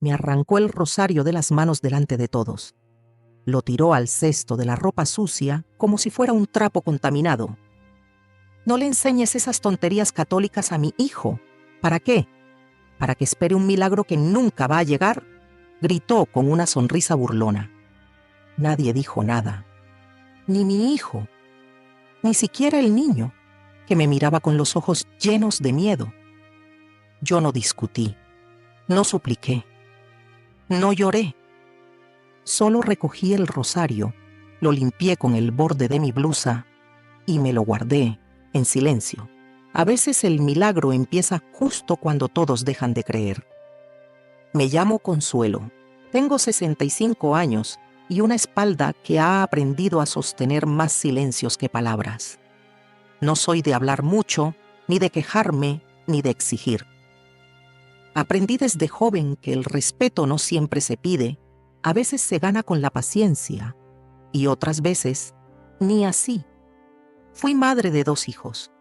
Me arrancó el rosario de las manos delante de todos. Lo tiró al cesto de la ropa sucia como si fuera un trapo contaminado. No le enseñes esas tonterías católicas a mi hijo. ¿Para qué? ¿Para que espere un milagro que nunca va a llegar? Gritó con una sonrisa burlona. Nadie dijo nada. Ni mi hijo. Ni siquiera el niño, que me miraba con los ojos llenos de miedo. Yo no discutí. No supliqué. No lloré. Solo recogí el rosario, lo limpié con el borde de mi blusa y me lo guardé en silencio. A veces el milagro empieza justo cuando todos dejan de creer. Me llamo Consuelo. Tengo 65 años y una espalda que ha aprendido a sostener más silencios que palabras. No soy de hablar mucho, ni de quejarme, ni de exigir. Aprendí desde joven que el respeto no siempre se pide, a veces se gana con la paciencia y otras veces ni así. Fui madre de 2 hijos.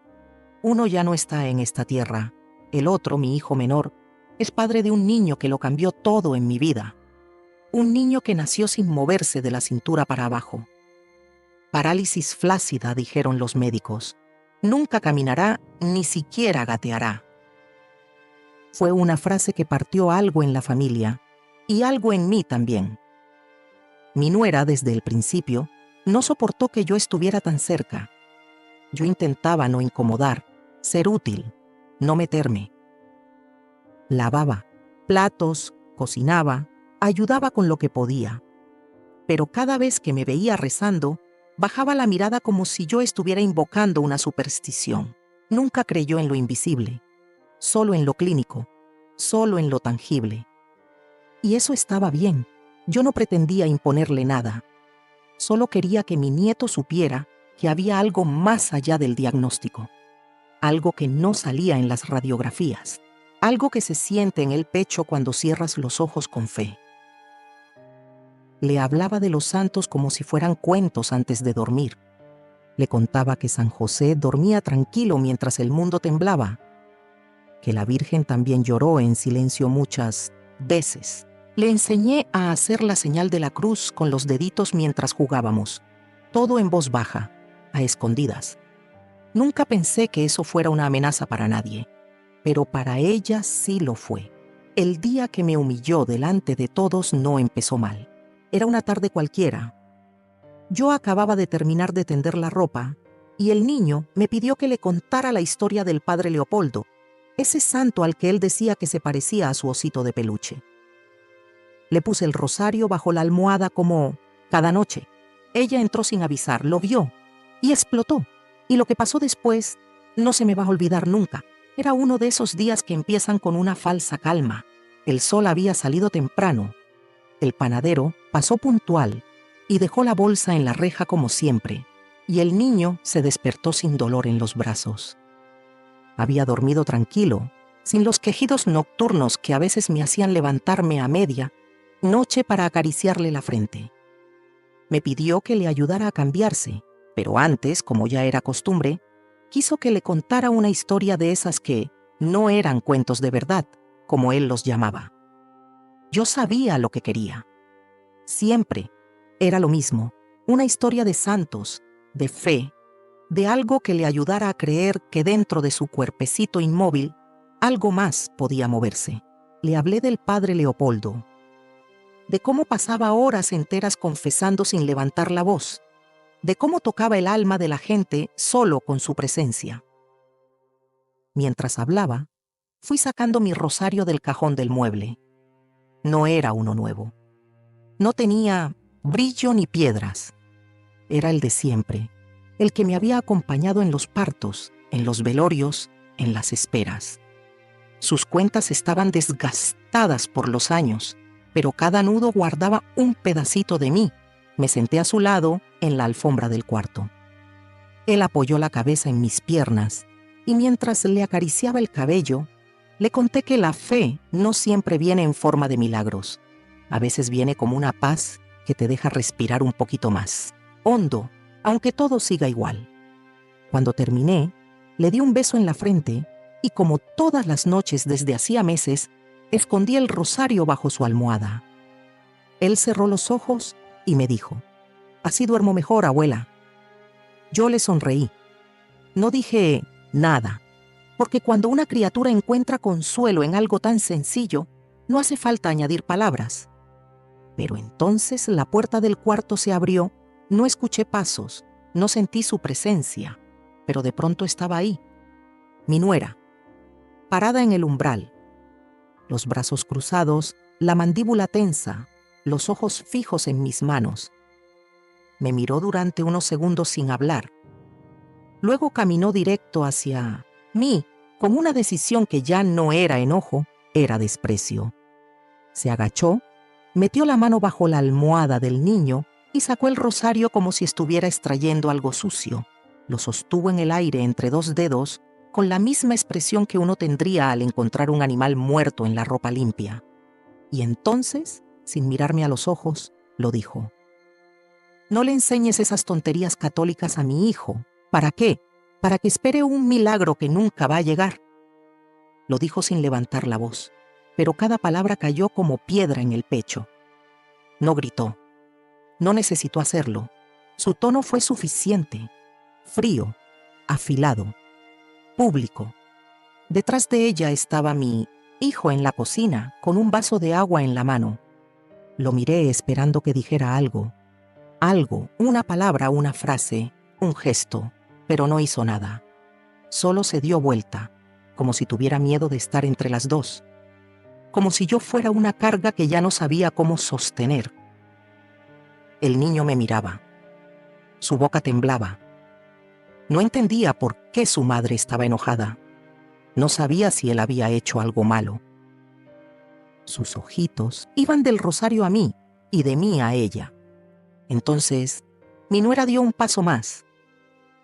Uno ya no está en esta tierra. El otro, mi hijo menor, es padre de un niño que lo cambió todo en mi vida. Un niño que nació sin moverse de la cintura para abajo. Parálisis flácida, dijeron los médicos. Nunca caminará, ni siquiera gateará. Fue una frase que partió algo en la familia y algo en mí también. Mi nuera, desde el principio, no soportó que yo estuviera tan cerca. Yo intentaba no incomodar, ser útil, no meterme. Lavaba platos, cocinaba, ayudaba con lo que podía. Pero cada vez que me veía rezando, bajaba la mirada como si yo estuviera invocando una superstición. Nunca creyó en lo invisible, solo en lo clínico, solo en lo tangible. Y eso estaba bien. Yo no pretendía imponerle nada. Solo quería que mi nieto supiera que había algo más allá del diagnóstico. Algo que no salía en las radiografías. Algo que se siente en el pecho cuando cierras los ojos con fe. Le hablaba de los santos como si fueran cuentos antes de dormir. Le contaba que San José dormía tranquilo mientras el mundo temblaba, que la Virgen también lloró en silencio muchas veces. Le enseñé a hacer la señal de la cruz con los deditos mientras jugábamos, todo en voz baja, a escondidas. Nunca pensé que eso fuera una amenaza para nadie, pero para ella sí lo fue. El día que me humilló delante de todos no empezó mal. Era una tarde cualquiera. Yo acababa de terminar de tender la ropa y el niño me pidió que le contara la historia del padre Leopoldo, ese santo al que él decía que se parecía a su osito de peluche. Le puse el rosario bajo la almohada como cada noche. Ella entró sin avisar, lo vio y explotó. Y lo que pasó después no se me va a olvidar nunca. Era uno de esos días que empiezan con una falsa calma. El sol había salido temprano. El panadero pasó puntual y dejó la bolsa en la reja como siempre, y el niño se despertó sin dolor en los brazos. Había dormido tranquilo, sin los quejidos nocturnos que a veces me hacían levantarme a media noche para acariciarle la frente. Me pidió que le ayudara a cambiarse, pero antes, como ya era costumbre, quiso que le contara una historia de esas que no eran cuentos de verdad, como él los llamaba. Yo sabía lo que quería. Siempre era lo mismo, una historia de santos, de fe, de algo que le ayudara a creer que dentro de su cuerpecito inmóvil algo más podía moverse. Le hablé del padre Leopoldo, de cómo pasaba horas enteras confesando sin levantar la voz, de cómo tocaba el alma de la gente solo con su presencia. Mientras hablaba, fui sacando mi rosario del cajón del mueble. No era uno nuevo. No tenía brillo ni piedras. Era el de siempre, el que me había acompañado en los partos, en los velorios, en las esperas. Sus cuentas estaban desgastadas por los años, pero cada nudo guardaba un pedacito de mí. Me senté a su lado en la alfombra del cuarto. Él apoyó la cabeza en mis piernas y mientras le acariciaba el cabello, le conté que la fe no siempre viene en forma de milagros. A veces viene como una paz que te deja respirar un poquito más, hondo, aunque todo siga igual. Cuando terminé, le di un beso en la frente y como todas las noches desde hacía meses, escondí el rosario bajo su almohada. Él cerró los ojos y me dijo: «Así duermo mejor, abuela». Yo le sonreí. No dije nada, porque cuando una criatura encuentra consuelo en algo tan sencillo, no hace falta añadir palabras. Pero entonces la puerta del cuarto se abrió, no escuché pasos, no sentí su presencia, pero de pronto estaba ahí, mi nuera, parada en el umbral, los brazos cruzados, la mandíbula tensa, los ojos fijos en mis manos. Me miró durante unos segundos sin hablar. Luego caminó directo hacia mí, con una decisión que ya no era enojo, era desprecio. Se agachó, metió la mano bajo la almohada del niño y sacó el rosario como si estuviera extrayendo algo sucio. Lo sostuvo en el aire entre dos dedos, con la misma expresión que uno tendría al encontrar un animal muerto en la ropa limpia. Y entonces, sin mirarme a los ojos, lo dijo: «No le enseñes esas tonterías católicas a mi hijo. ¿Para qué? Para que espere un milagro que nunca va a llegar». Lo dijo sin levantar la voz, pero cada palabra cayó como piedra en el pecho. No gritó. No necesitó hacerlo. Su tono fue suficiente. Frío, afilado, público. Detrás de ella estaba mi hijo en la cocina, con un vaso de agua en la mano. Lo miré esperando que dijera algo, una palabra, una frase, un gesto, pero no hizo nada. Solo se dio vuelta, como si tuviera miedo de estar entre las dos, como si yo fuera una carga que ya no sabía cómo sostener. El niño me miraba. Su boca temblaba. No entendía por qué su madre estaba enojada. No sabía si él había hecho algo malo. Sus ojitos iban del rosario a mí y de mí a ella. Entonces, mi nuera dio un paso más.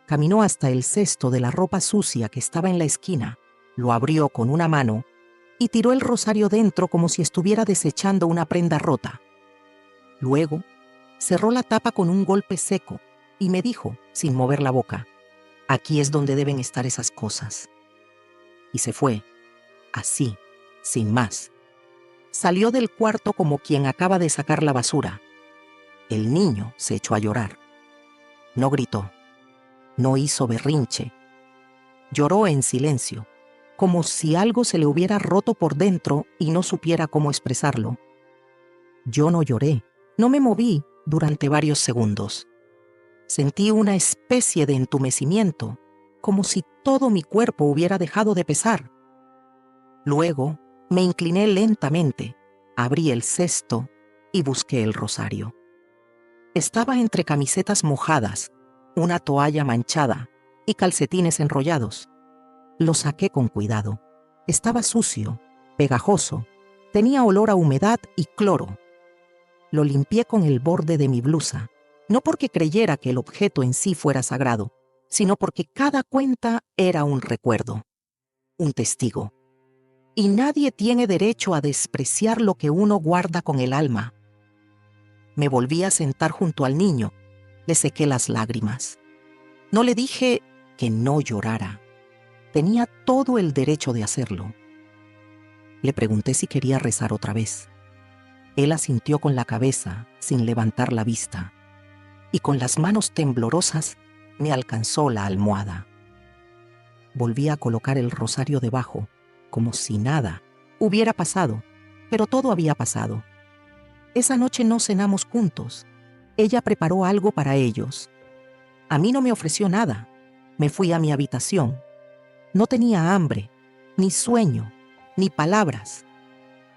Caminó hasta el cesto de la ropa sucia que estaba en la esquina, lo abrió con una mano y tiró el rosario dentro como si estuviera desechando una prenda rota. Luego, cerró la tapa con un golpe seco y me dijo, sin mover la boca: «Aquí es donde deben estar esas cosas». Y se fue, así, sin más. Salió del cuarto como quien acaba de sacar la basura. El niño se echó a llorar. No gritó, no hizo berrinche. Lloró en silencio, como si algo se le hubiera roto por dentro y no supiera cómo expresarlo. Yo no lloré, no me moví durante varios segundos. Sentí una especie de entumecimiento, como si todo mi cuerpo hubiera dejado de pesar. Luego me incliné lentamente, abrí el cesto y busqué el rosario. Estaba entre camisetas mojadas, una toalla manchada y calcetines enrollados. Lo saqué con cuidado. Estaba sucio, pegajoso, tenía olor a humedad y cloro. Lo limpié con el borde de mi blusa, no porque creyera que el objeto en sí fuera sagrado, sino porque cada cuenta era un recuerdo, un testigo. Y nadie tiene derecho a despreciar lo que uno guarda con el alma. Me volví a sentar junto al niño, le sequé las lágrimas. No le dije que no llorara. Tenía todo el derecho de hacerlo. Le pregunté si quería rezar otra vez. Él asintió con la cabeza, sin levantar la vista, y con las manos temblorosas me alcanzó la almohada. Volví a colocar el rosario debajo, como si nada hubiera pasado, pero todo había pasado. Esa noche no cenamos juntos. Ella preparó algo para ellos. A mí no me ofreció nada. Me fui a mi habitación. No tenía hambre, ni sueño, ni palabras.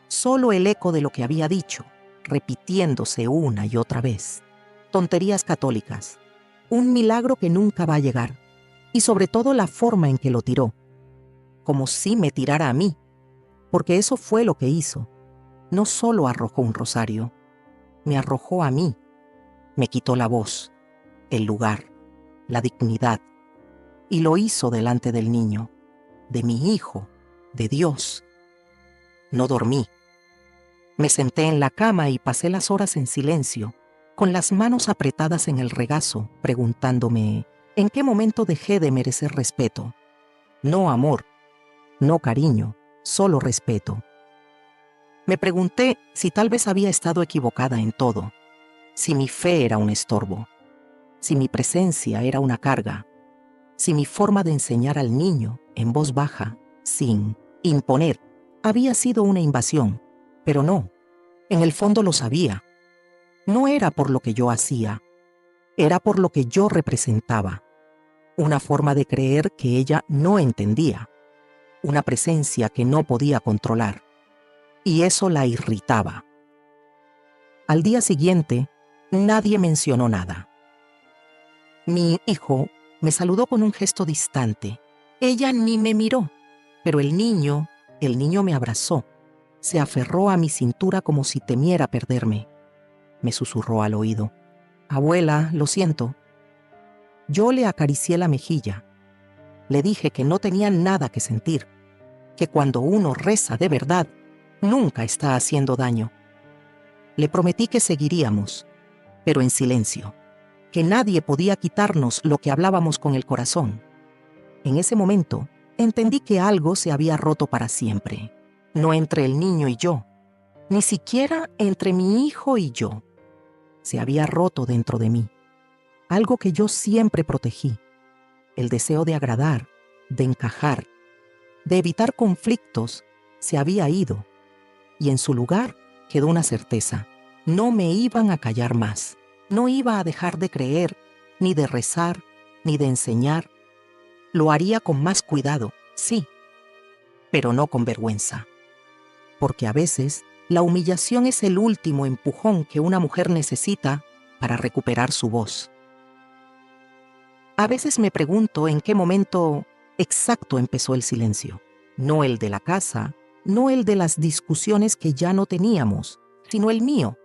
Solo el eco de lo que había dicho, repitiéndose una y otra vez. Tonterías católicas. Un milagro que nunca va a llegar. Y sobre todo la forma en que lo tiró. Como si me tirara a mí. Porque eso fue lo que hizo. No solo arrojó un rosario. Me arrojó a mí. Me quitó la voz, el lugar, la dignidad. Y lo hizo delante del niño, de mi hijo, de Dios. No dormí. Me senté en la cama y pasé las horas en silencio, con las manos apretadas en el regazo, preguntándome en qué momento dejé de merecer respeto. No amor, no cariño, solo respeto. Me pregunté si tal vez había estado equivocada en todo, si mi fe era un estorbo, si mi presencia era una carga, si mi forma de enseñar al niño, en voz baja, sin imponer, había sido una invasión. Pero no, en el fondo lo sabía. No era por lo que yo hacía, era por lo que yo representaba. Una forma de creer que ella no entendía, una presencia que no podía controlar. Y eso la irritaba. Al día siguiente, nadie mencionó nada. Mi hijo me saludó con un gesto distante. Ella ni me miró, pero el niño me abrazó. Se aferró a mi cintura como si temiera perderme. Me susurró al oído. Abuela, lo siento. Yo le acaricié la mejilla. Le dije que no tenía nada que sentir, que cuando uno reza de verdad, nunca está haciendo daño. Le prometí que seguiríamos, pero en silencio, que nadie podía quitarnos lo que hablábamos con el corazón. En ese momento, entendí que algo se había roto para siempre, no entre el niño y yo, ni siquiera entre mi hijo y yo. Se había roto dentro de mí, algo que yo siempre protegí, el deseo de agradar, de encajar, de evitar conflictos, se había ido, y en su lugar quedó una certeza: no me iban a callar más, no iba a dejar de creer, ni de rezar, ni de enseñar. Lo haría con más cuidado, sí, pero no con vergüenza, porque a veces la humillación es el último empujón que una mujer necesita para recuperar su voz. A veces me pregunto en qué momento exacto empezó el silencio. No el de la casa, no el de las discusiones que ya no teníamos, sino el mío.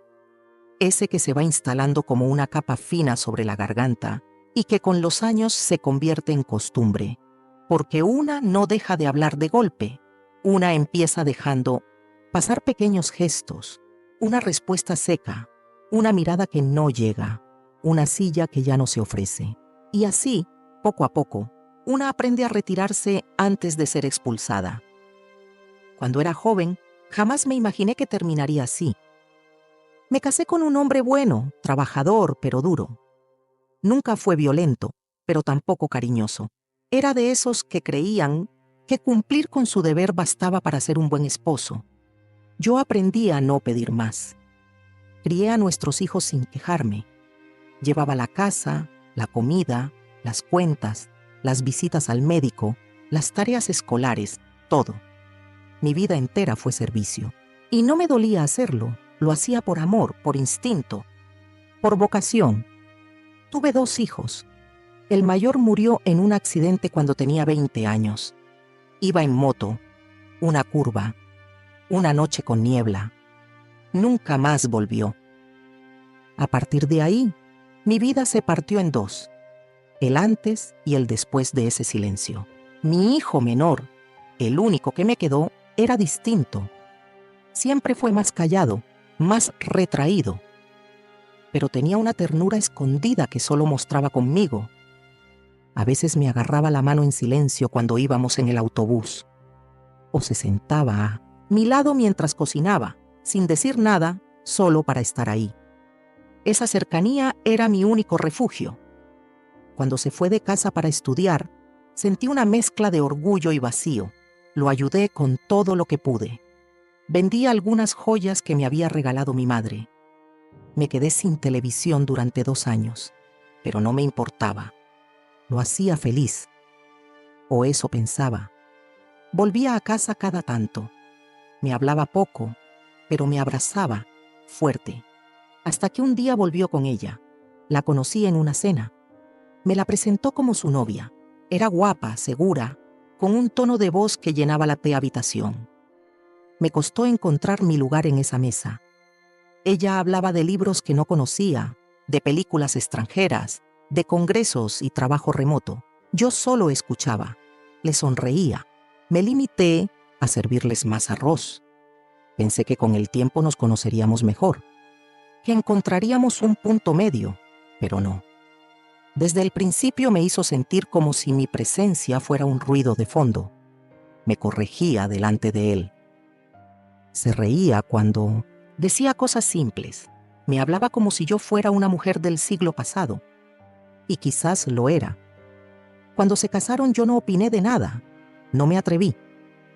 Ese que se va instalando como una capa fina sobre la garganta y que con los años se convierte en costumbre. Porque una no deja de hablar de golpe, una empieza dejando pasar pequeños gestos, una respuesta seca, una mirada que no llega, una silla que ya no se ofrece. Y así, poco a poco, una aprende a retirarse antes de ser expulsada. Cuando era joven, jamás me imaginé que terminaría así. Me casé con un hombre bueno, trabajador, pero duro. Nunca fue violento, pero tampoco cariñoso. Era de esos que creían que cumplir con su deber bastaba para ser un buen esposo. Yo aprendí a no pedir más. Crié a nuestros hijos sin quejarme. Llevaba la casa, la comida, las cuentas, las visitas al médico, las tareas escolares, todo. Mi vida entera fue servicio. Y no me dolía hacerlo. Lo hacía por amor, por instinto, por vocación. Tuve 2 hijos. El mayor murió en un accidente cuando tenía 20 años. Iba en moto, una curva, una noche con niebla. Nunca más volvió. A partir de ahí, mi vida se partió en 2. El antes y el después de ese silencio. Mi hijo menor, el único que me quedó, era distinto. Siempre fue más callado, más retraído. Pero tenía una ternura escondida que solo mostraba conmigo. A veces me agarraba la mano en silencio cuando íbamos en el autobús. O se sentaba a mi lado mientras cocinaba, sin decir nada, solo para estar ahí. Esa cercanía era mi único refugio. Cuando se fue de casa para estudiar, sentí una mezcla de orgullo y vacío. Lo ayudé con todo lo que pude. Vendí algunas joyas que me había regalado mi madre. Me quedé sin televisión durante 2 años, pero no me importaba. Lo hacía feliz. O eso pensaba. Volvía a casa cada tanto. Me hablaba poco, pero me abrazaba, fuerte. Hasta que un día volvió con ella. La conocí en una cena. Me la presentó como su novia. Era guapa, segura, con un tono de voz que llenaba la habitación. Me costó encontrar mi lugar en esa mesa. Ella hablaba de libros que no conocía, de películas extranjeras, de congresos y trabajo remoto. Yo solo escuchaba. Le sonreía. Me limité a servirles más arroz. Pensé que con el tiempo nos conoceríamos mejor, que encontraríamos un punto medio, pero no. Desde el principio me hizo sentir como si mi presencia fuera un ruido de fondo. Me corregía delante de él. Se reía cuando decía cosas simples. Me hablaba como si yo fuera una mujer del siglo pasado. Y quizás lo era. Cuando se casaron yo no opiné de nada. No me atreví.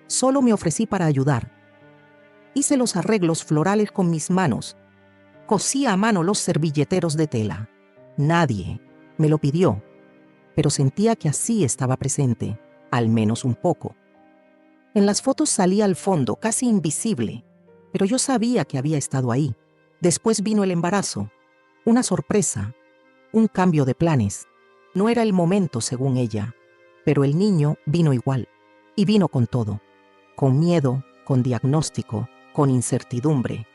Solo me ofrecí para ayudar. Hice los arreglos florales con mis manos. Cosí a mano los servilleteros de tela. Nadie me lo pidió, pero sentía que así estaba presente, al menos un poco. En las fotos salía al fondo, casi invisible, pero yo sabía que había estado ahí. Después vino el embarazo, una sorpresa, un cambio de planes. No era el momento, según ella, pero el niño vino igual, y vino con todo, con miedo, con diagnóstico, con incertidumbre.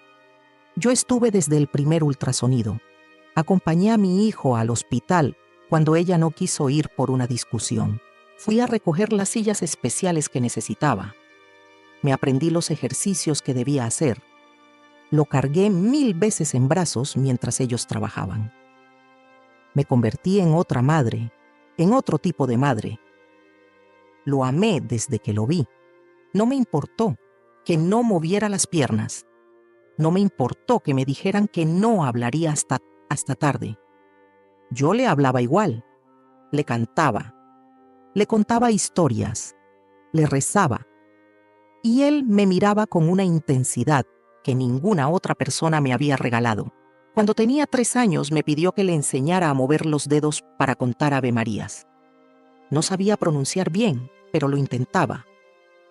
Yo estuve desde el primer ultrasonido. Acompañé a mi hijo al hospital cuando ella no quiso ir por una discusión. Fui a recoger las sillas especiales que necesitaba. Me aprendí los ejercicios que debía hacer. Lo cargué 1000 veces en brazos mientras ellos trabajaban. Me convertí en otra madre, en otro tipo de madre. Lo amé desde que lo vi. No me importó que no moviera las piernas. No me importó que me dijeran que no hablaría hasta tarde. Yo le hablaba igual. Le cantaba. Le contaba historias. Le rezaba. Y él me miraba con una intensidad que ninguna otra persona me había regalado. Cuando tenía 3 años me pidió que le enseñara a mover los dedos para contar avemarías. No sabía pronunciar bien, pero lo intentaba.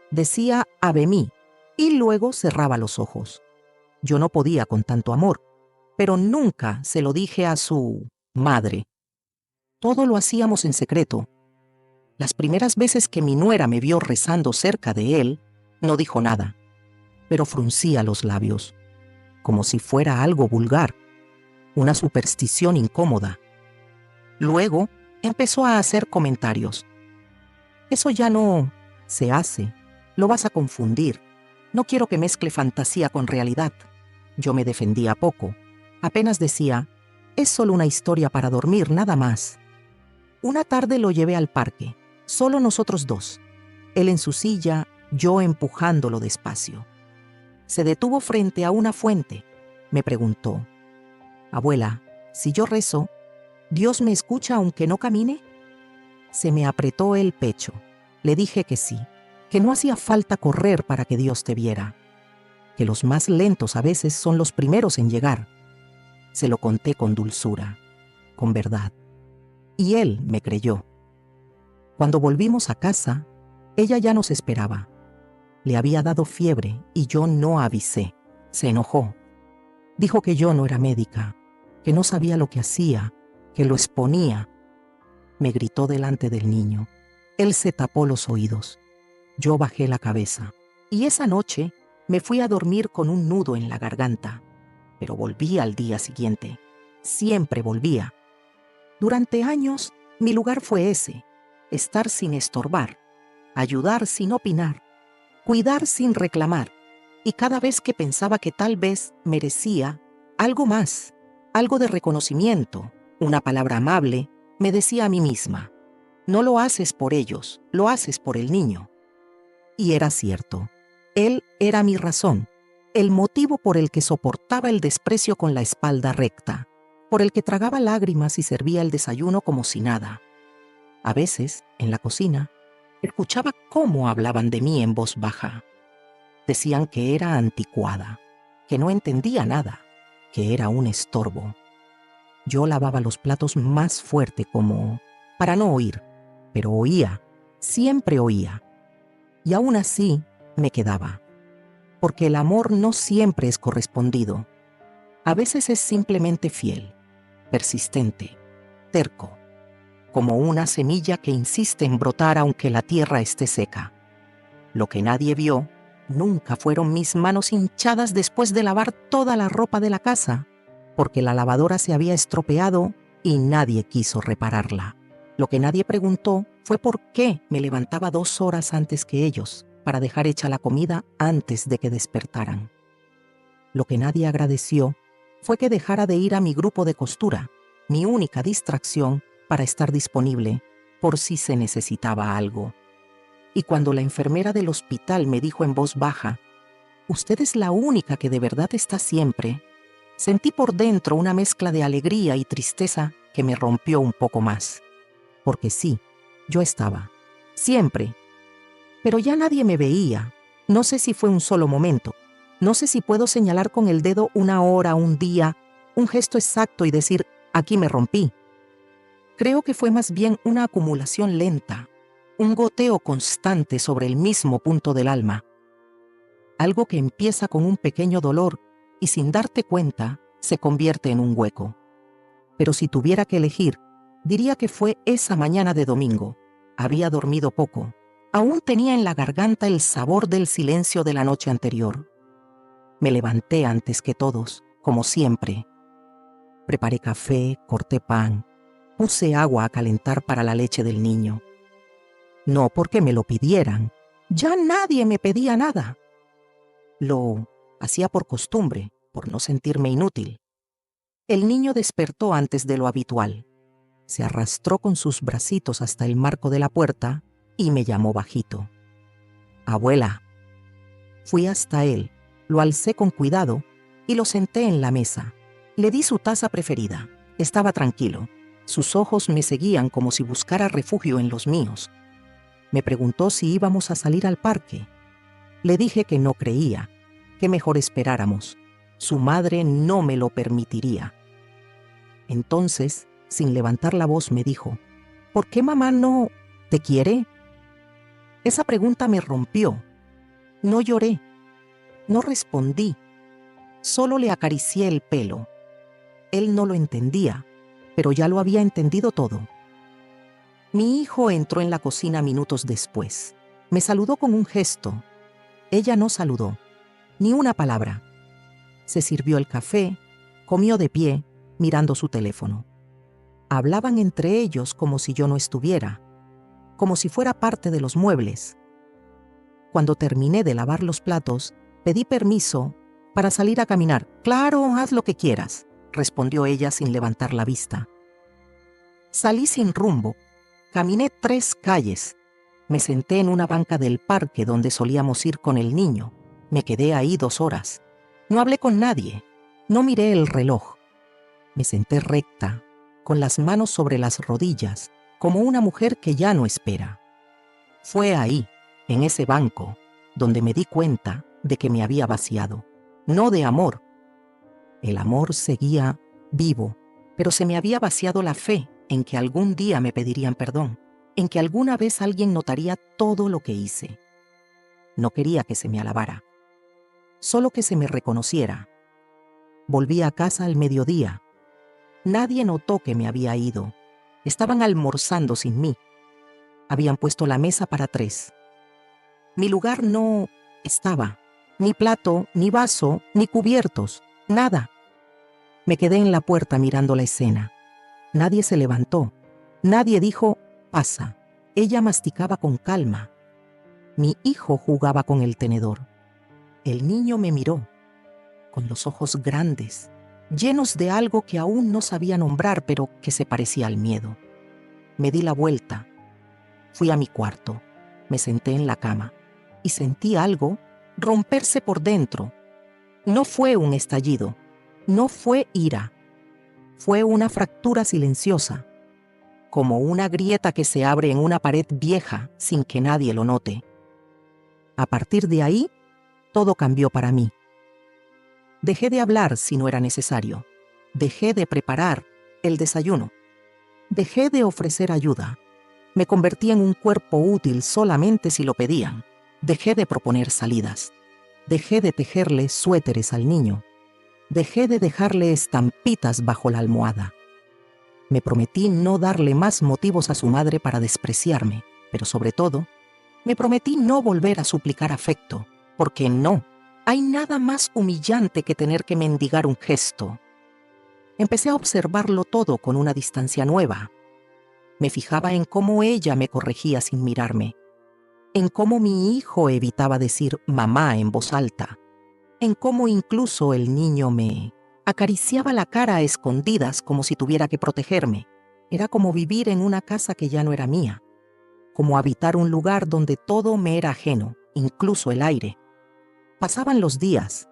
Decía Ave mí y luego cerraba los ojos. Yo no podía con tanto amor, pero nunca se lo dije a su madre. Todo lo hacíamos en secreto. Las primeras veces que mi nuera me vio rezando cerca de él, no dijo nada, pero fruncía los labios, como si fuera algo vulgar, una superstición incómoda. Luego empezó a hacer comentarios. Eso ya no se hace, lo vas a confundir. No quiero que mezcle fantasía con realidad. Yo me defendía poco. Apenas decía, es solo una historia para dormir, nada más. Una tarde lo llevé al parque, solo nosotros dos. Él en su silla, yo empujándolo despacio. Se detuvo frente a una fuente. Me preguntó, abuela, si yo rezo, ¿Dios me escucha aunque no camine? Se me apretó el pecho. Le dije que sí, que no hacía falta correr para que Dios te viera, que los más lentos a veces son los primeros en llegar. Se lo conté con dulzura, con verdad. Y él me creyó. Cuando volvimos a casa, ella ya nos esperaba. Le había dado fiebre y yo no avisé. Se enojó. Dijo que yo no era médica, que no sabía lo que hacía, que lo exponía. Me gritó delante del niño. Él se tapó los oídos. Yo bajé la cabeza. Y esa noche me fui a dormir con un nudo en la garganta. Pero volví al día siguiente. Siempre volvía. Durante años, mi lugar fue ese: estar sin estorbar, ayudar sin opinar, cuidar sin reclamar. Y cada vez que pensaba que tal vez merecía algo más, algo de reconocimiento, una palabra amable, me decía a mí misma, no lo haces por ellos, lo haces por el niño. Y era cierto. Él era mi razón, el motivo por el que soportaba el desprecio con la espalda recta, por el que tragaba lágrimas y servía el desayuno como si nada. A veces, en la cocina, escuchaba cómo hablaban de mí en voz baja. Decían que era anticuada, que no entendía nada, que era un estorbo. Yo lavaba los platos más fuerte como para no oír, pero oía, siempre oía. Y aún así me quedaba, porque el amor no siempre es correspondido. A veces es simplemente fiel, persistente, terco, como una semilla que insiste en brotar aunque la tierra esté seca. Lo que nadie vio nunca fueron mis manos hinchadas después de lavar toda la ropa de la casa, porque la lavadora se había estropeado y nadie quiso repararla. Lo que nadie preguntó fue por qué me levantaba 2 horas antes que ellos para dejar hecha la comida antes de que despertaran. Lo que nadie agradeció fue que dejara de ir a mi grupo de costura, mi única distracción para estar disponible por si se necesitaba algo. Y cuando la enfermera del hospital me dijo en voz baja, Usted es la única que de verdad está siempre. Sentí por dentro una mezcla de alegría y tristeza que me rompió un poco más. Porque sí, yo estaba. Siempre. Pero ya nadie me veía. No sé si fue un solo momento. No sé si puedo señalar con el dedo una hora, un día, un gesto exacto y decir, aquí me rompí. Creo que fue más bien una acumulación lenta, un goteo constante sobre el mismo punto del alma. Algo que empieza con un pequeño dolor y sin darte cuenta se convierte en un hueco. Pero si tuviera que elegir, diría que fue esa mañana de domingo. Había dormido poco. Aún tenía en la garganta el sabor del silencio de la noche anterior. Me levanté antes que todos, como siempre. Preparé café, corté pan, puse agua a calentar para la leche del niño. No porque me lo pidieran. Ya nadie me pedía nada. Lo hacía por costumbre, por no sentirme inútil. El niño despertó antes de lo habitual. Se arrastró con sus bracitos hasta el marco de la puerta y me llamó bajito. Abuela. Fui hasta él, lo alcé con cuidado y lo senté en la mesa. Le di su taza preferida. Estaba tranquilo. Sus ojos me seguían como si buscara refugio en los míos. Me preguntó si íbamos a salir al parque. Le dije que no creía, que mejor esperáramos. Su madre no me lo permitiría. Entonces, sin levantar la voz, me dijo, ¿por qué mamá no te quiere? Esa pregunta me rompió. No lloré, no respondí, solo le acaricié el pelo. Él no lo entendía, pero ya lo había entendido todo. Mi hijo entró en la cocina minutos después. Me saludó con un gesto. Ella no saludó, ni una palabra. Se sirvió el café, comió de pie, mirando su teléfono. Hablaban entre ellos como si yo no estuviera, como si fuera parte de los muebles. Cuando terminé de lavar los platos, pedí permiso para salir a caminar. «Claro, haz lo que quieras», respondió ella sin levantar la vista. Salí sin rumbo. Caminé 3 calles. Me senté en una banca del parque donde solíamos ir con el niño. Me quedé ahí 2 horas. No hablé con nadie. No miré el reloj. Me senté recta, con las manos sobre las rodillas, como una mujer que ya no espera. Fue ahí, en ese banco, donde me di cuenta de que me había vaciado. No de amor. El amor seguía vivo, pero se me había vaciado la fe en que algún día me pedirían perdón, en que alguna vez alguien notaría todo lo que hice. No quería que se me alabara, solo que se me reconociera. Volví a casa al mediodía. Nadie notó que me había ido. Estaban almorzando sin mí. Habían puesto la mesa para 3. Mi lugar no estaba. Ni plato, ni vaso, ni cubiertos. Nada. Me quedé en la puerta mirando la escena. Nadie se levantó. Nadie dijo, pasa. Ella masticaba con calma. Mi hijo jugaba con el tenedor. El niño me miró, con los ojos grandes, llenos de algo que aún no sabía nombrar, pero que se parecía al miedo. Me di la vuelta. Fui a mi cuarto. Me senté en la cama y sentí algo romperse por dentro. No fue un estallido. No fue ira. Fue una fractura silenciosa, como una grieta que se abre en una pared vieja sin que nadie lo note. A partir de ahí, todo cambió para mí. Dejé de hablar si no era necesario. Dejé de preparar el desayuno. Dejé de ofrecer ayuda. Me convertí en un cuerpo útil solamente si lo pedían. Dejé de proponer salidas. Dejé de tejerle suéteres al niño. Dejé de dejarle estampitas bajo la almohada. Me prometí no darle más motivos a su madre para despreciarme, pero sobre todo, me prometí no volver a suplicar afecto, porque no, hay nada más humillante que tener que mendigar un gesto. Empecé a observarlo todo con una distancia nueva. Me fijaba en cómo ella me corregía sin mirarme, en cómo mi hijo evitaba decir mamá en voz alta, en cómo incluso el niño me acariciaba la cara a escondidas como si tuviera que protegerme. Era como vivir en una casa que ya no era mía, como habitar un lugar donde todo me era ajeno, incluso el aire. Pasaban los días,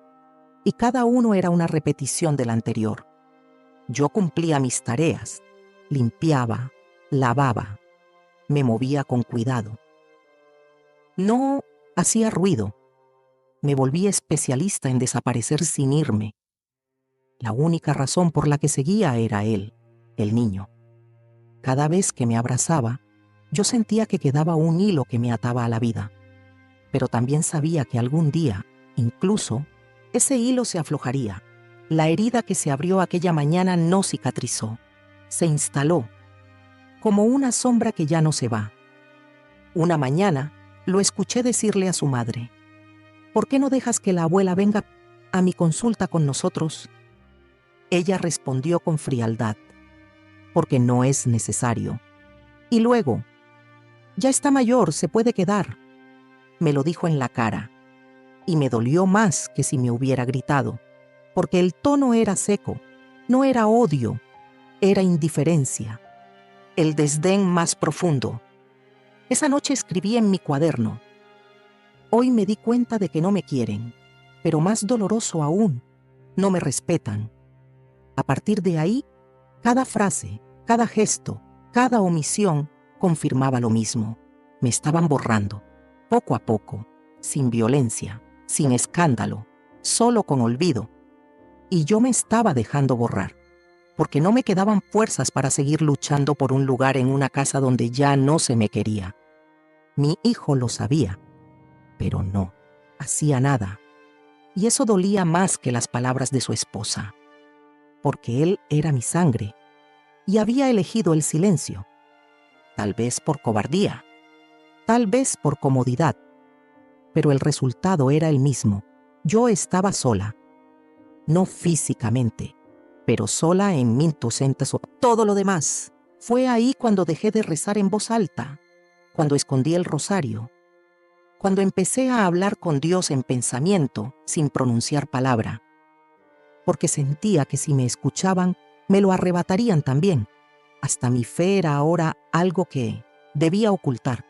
y cada uno era una repetición del anterior. Yo cumplía mis tareas, limpiaba, lavaba, me movía con cuidado. No hacía ruido. Me volví especialista en desaparecer sin irme. La única razón por la que seguía era él, el niño. Cada vez que me abrazaba, yo sentía que quedaba un hilo que me ataba a la vida. Pero también sabía que algún día, incluso, ese hilo se aflojaría. La herida que se abrió aquella mañana no cicatrizó. Se instaló, como una sombra que ya no se va. Una mañana, lo escuché decirle a su madre: ¿por qué no dejas que la abuela venga a mi consulta con nosotros? Ella respondió con frialdad: porque no es necesario. Y luego: ya está mayor, se puede quedar. Me lo dijo en la cara, y me dolió más que si me hubiera gritado, porque el tono era seco, no era odio, era indiferencia, el desdén más profundo. Esa noche escribí en mi cuaderno: hoy me di cuenta de que no me quieren, pero más doloroso aún, no me respetan. A partir de ahí, cada frase, cada gesto, cada omisión confirmaba lo mismo. Me estaban borrando, poco a poco, sin violencia, sin escándalo, solo con olvido. Y yo me estaba dejando borrar, porque no me quedaban fuerzas para seguir luchando por un lugar en una casa donde ya no se me quería. Mi hijo lo sabía, pero no hacía nada. Y eso dolía más que las palabras de su esposa, porque él era mi sangre y había elegido el silencio, tal vez por cobardía, tal vez por comodidad, pero el resultado era el mismo. Yo estaba sola, no físicamente, pero sola en mintus entes. Todo lo demás fue ahí cuando dejé de rezar en voz alta, cuando escondí el rosario, cuando empecé a hablar con Dios en pensamiento sin pronunciar palabra, porque sentía que si me escuchaban, me lo arrebatarían también. Hasta mi fe era ahora algo que debía ocultar.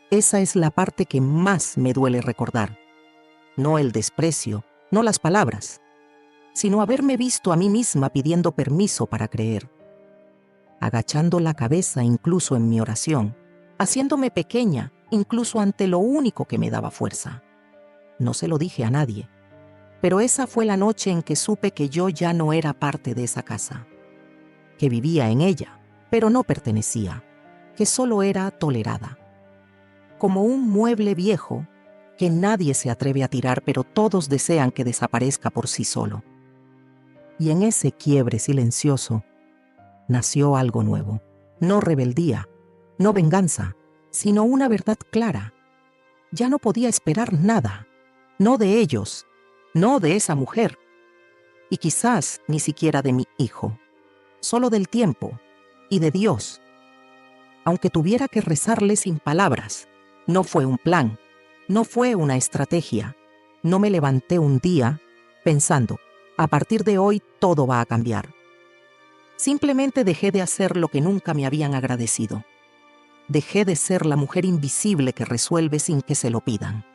Esa es la parte que más me duele recordar. No el desprecio, no las palabras, sino haberme visto a mí misma pidiendo permiso para creer, agachando la cabeza incluso en mi oración, haciéndome pequeña incluso ante lo único que me daba fuerza. No se lo dije a nadie, pero esa fue la noche en que supe que yo ya no era parte de esa casa, que vivía en ella, pero no pertenecía, que solo era tolerada, como un mueble viejo que nadie se atreve a tirar, pero todos desean que desaparezca por sí solo. Y en ese quiebre silencioso nació algo nuevo, no rebeldía, no venganza, sino una verdad clara. Ya no podía esperar nada, no de ellos, no de esa mujer, y quizás ni siquiera de mi hijo, solo del tiempo y de Dios. Aunque tuviera que rezarle sin palabras, no fue un plan, no fue una estrategia. No me levanté un día pensando: a partir de hoy todo va a cambiar. Simplemente dejé de hacer lo que nunca me habían agradecido. Dejé de ser la mujer invisible que resuelve sin que se lo pidan.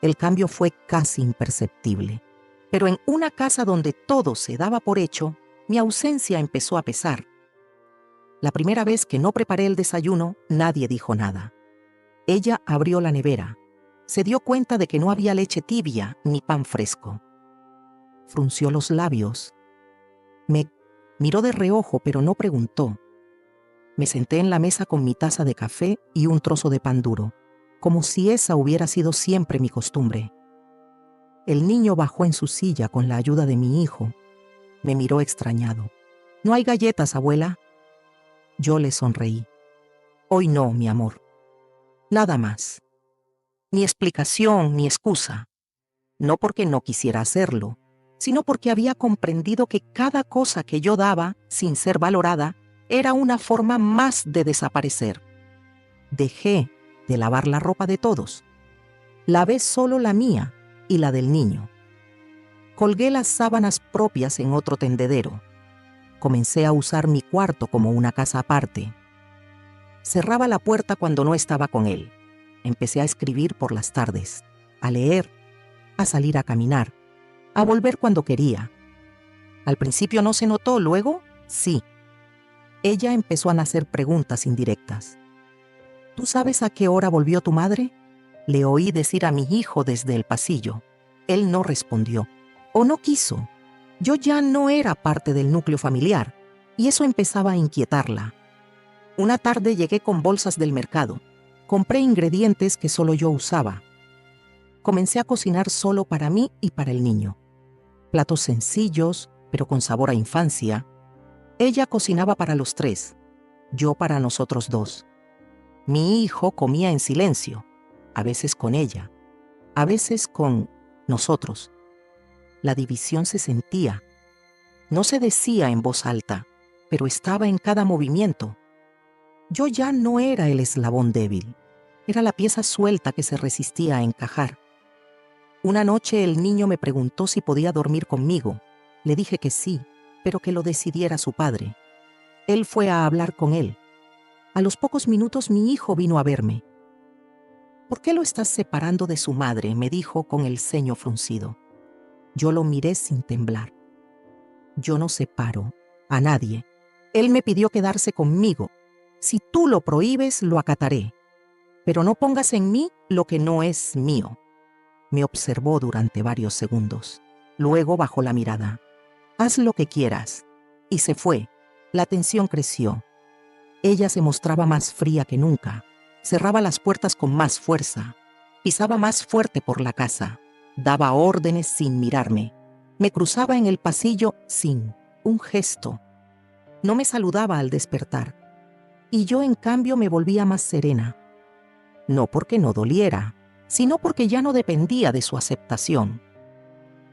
El cambio fue casi imperceptible, pero en una casa donde todo se daba por hecho, mi ausencia empezó a pesar. La primera vez que no preparé el desayuno, nadie dijo nada. Ella abrió la nevera. Se dio cuenta de que no había leche tibia ni pan fresco. Frunció los labios. Me miró de reojo, pero no preguntó. Me senté en la mesa con mi taza de café y un trozo de pan duro, como si esa hubiera sido siempre mi costumbre. El niño bajó en su silla con la ayuda de mi hijo. Me miró extrañado. «¿No hay galletas, abuela?» Yo le sonreí. «Hoy no, mi amor. Nada más. Ni explicación ni excusa. No porque no quisiera hacerlo, sino porque había comprendido que cada cosa que yo daba, sin ser valorada, era una forma más de desaparecer. Dejé de lavar la ropa de todos. Lavé solo la mía y la del niño. Colgué las sábanas propias en otro tendedero. Comencé a usar mi cuarto como una casa aparte. Cerraba la puerta cuando no estaba con él. Empecé a escribir por las tardes, a leer a salir a caminar, a volver cuando quería. Al principio no se notó, luego sí. Ella empezó a hacer preguntas indirectas. ¿Tú sabes a qué hora volvió tu madre? Le oí decir a mi hijo desde el pasillo. Él no respondió, o no quiso. Yo ya no era parte del núcleo familiar, y eso empezaba a inquietarla. Una tarde llegué con bolsas del mercado. Compré ingredientes que solo yo usaba. Comencé a cocinar solo para mí y para el niño. Platos sencillos, pero con sabor a infancia. Ella cocinaba para los tres, yo para nosotros dos. Mi hijo comía en silencio, a veces con ella, a veces con nosotros. La división se sentía. No se decía en voz alta, pero estaba en cada movimiento. Yo ya no era el eslabón débil, era la pieza suelta que se resistía a encajar. Una noche el niño me preguntó si podía dormir conmigo. Le dije que sí, pero que lo decidiera su padre. Él fue a hablar con él. A los pocos minutos mi hijo vino a verme. ¿Por qué lo estás separando de su madre?, me dijo con el ceño fruncido. Yo lo miré sin temblar. Yo no separo a nadie. Él me pidió quedarse conmigo. Si tú lo prohíbes, lo acataré. Pero no pongas en mí lo que no es mío. Me observó durante varios segundos. Luego bajó la mirada. Haz lo que quieras. Y se fue. La tensión creció. Ella se mostraba más fría que nunca. Cerraba las puertas con más fuerza. Pisaba más fuerte por la casa. Daba órdenes sin mirarme. Me cruzaba en el pasillo sin un gesto. No me saludaba al despertar. Y yo, en cambio, me volvía más serena. No porque no doliera, sino porque ya no dependía de su aceptación.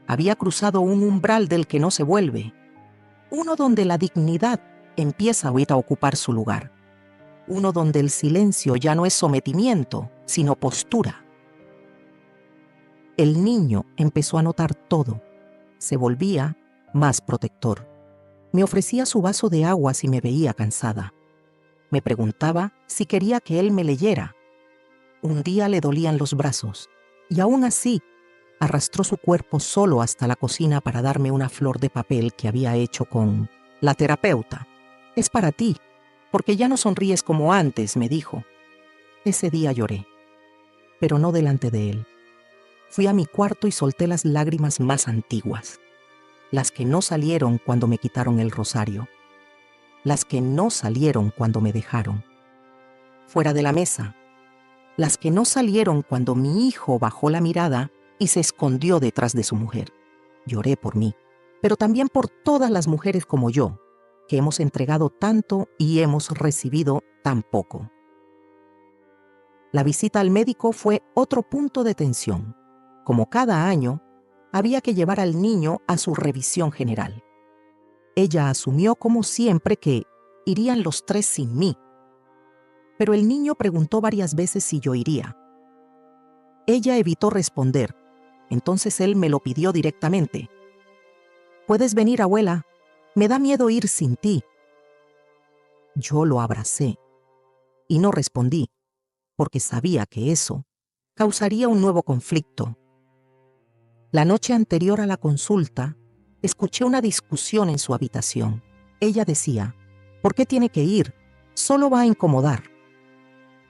Había cruzado un umbral del que no se vuelve. Uno donde la dignidad empieza a ocupar su lugar. Uno donde el silencio ya no es sometimiento, sino postura. El niño empezó a notar todo. Se volvía más protector. Me ofrecía su vaso de agua si me veía cansada. Me preguntaba si quería que él me leyera. Un día le dolían los brazos, y aún así arrastró su cuerpo solo hasta la cocina para darme una flor de papel que había hecho con la terapeuta. Es para ti, porque ya no sonríes como antes, me dijo. Ese día lloré, pero no delante de él. Fui a mi cuarto y solté las lágrimas más antiguas, las que no salieron cuando me quitaron el rosario, las que no salieron cuando me dejaron. Fuera de la mesa, las que no salieron cuando mi hijo bajó la mirada y se escondió detrás de su mujer. Lloré por mí, pero también por todas las mujeres como yo, que hemos entregado tanto y hemos recibido tan poco. La visita al médico fue otro punto de tensión. Como cada año, había que llevar al niño a su revisión general. Ella asumió como siempre que irían los tres sin mí. Pero el niño preguntó varias veces si yo iría. Ella evitó responder, entonces él me lo pidió directamente. «¿Puedes venir, abuela? Me da miedo ir sin ti». Yo lo abracé y no respondí, porque sabía que eso causaría un nuevo conflicto. La noche anterior a la consulta, escuché una discusión en su habitación. Ella decía, «¿Por qué tiene que ir? Solo va a incomodar».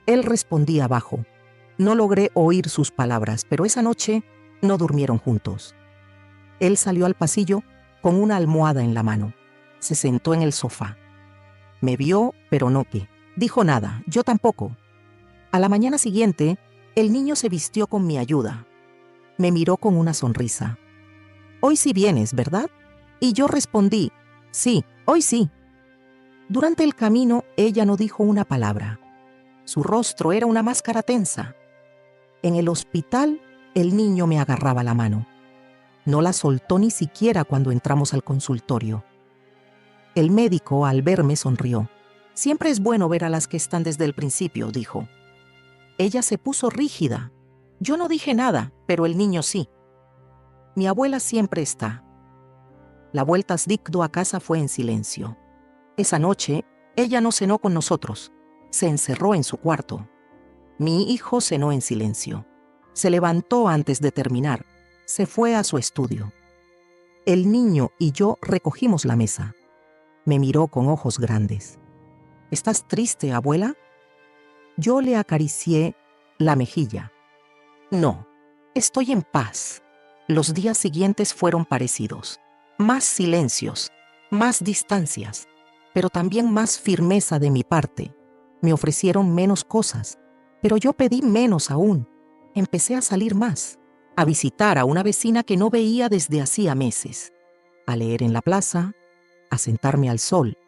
Él respondía bajo. No logré oír sus palabras, pero esa noche no durmieron juntos. Él salió al pasillo con una almohada en la mano. Se sentó en el sofá. Me vio, pero no dijo nada, yo tampoco. A la mañana siguiente, el niño se vistió con mi ayuda. Me miró con una sonrisa. «Hoy sí vienes, ¿verdad?» Y yo respondí, «Sí, hoy sí». Durante el camino, ella no dijo una palabra. Su rostro era una máscara tensa. En el hospital, el niño me agarraba la mano. No la soltó ni siquiera cuando entramos al consultorio. El médico, al verme, sonrió. «Siempre es bueno ver a las que están desde el principio», dijo. Ella se puso rígida. Yo no dije nada, pero el niño sí. Mi abuela siempre está. La vuelta a casa fue en silencio. Esa noche, ella no cenó con nosotros. Se encerró en su cuarto. Mi hijo cenó en silencio. Se levantó antes de terminar. se fue a su estudio. El niño y yo recogimos la mesa. Me miró con ojos grandes. ¿Estás triste, abuela? Yo le acaricié la mejilla. No, estoy en paz. Los días siguientes fueron parecidos. Más silencios, más distancias, pero también más firmeza de mi parte. Me ofrecieron menos cosas, pero yo pedí menos aún. Empecé a salir más, a visitar a una vecina que no veía desde hacía meses, a leer en la plaza, a sentarme al sol.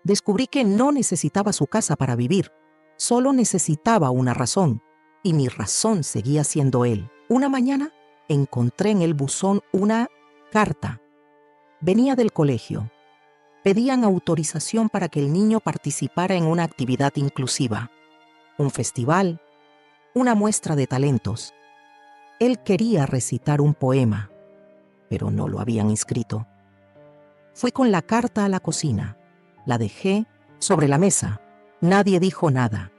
Descubrí que no necesitaba su casa para vivir, solo necesitaba una razón, y mi razón seguía siendo él. Una mañana encontré en el buzón una carta. Venía del colegio. Pedían autorización para que el niño participara en una actividad inclusiva, un festival, una muestra de talentos. Él quería recitar un poema, pero no lo habían inscrito. Fui con la carta a la cocina. La dejé sobre la mesa. Nadie dijo nada.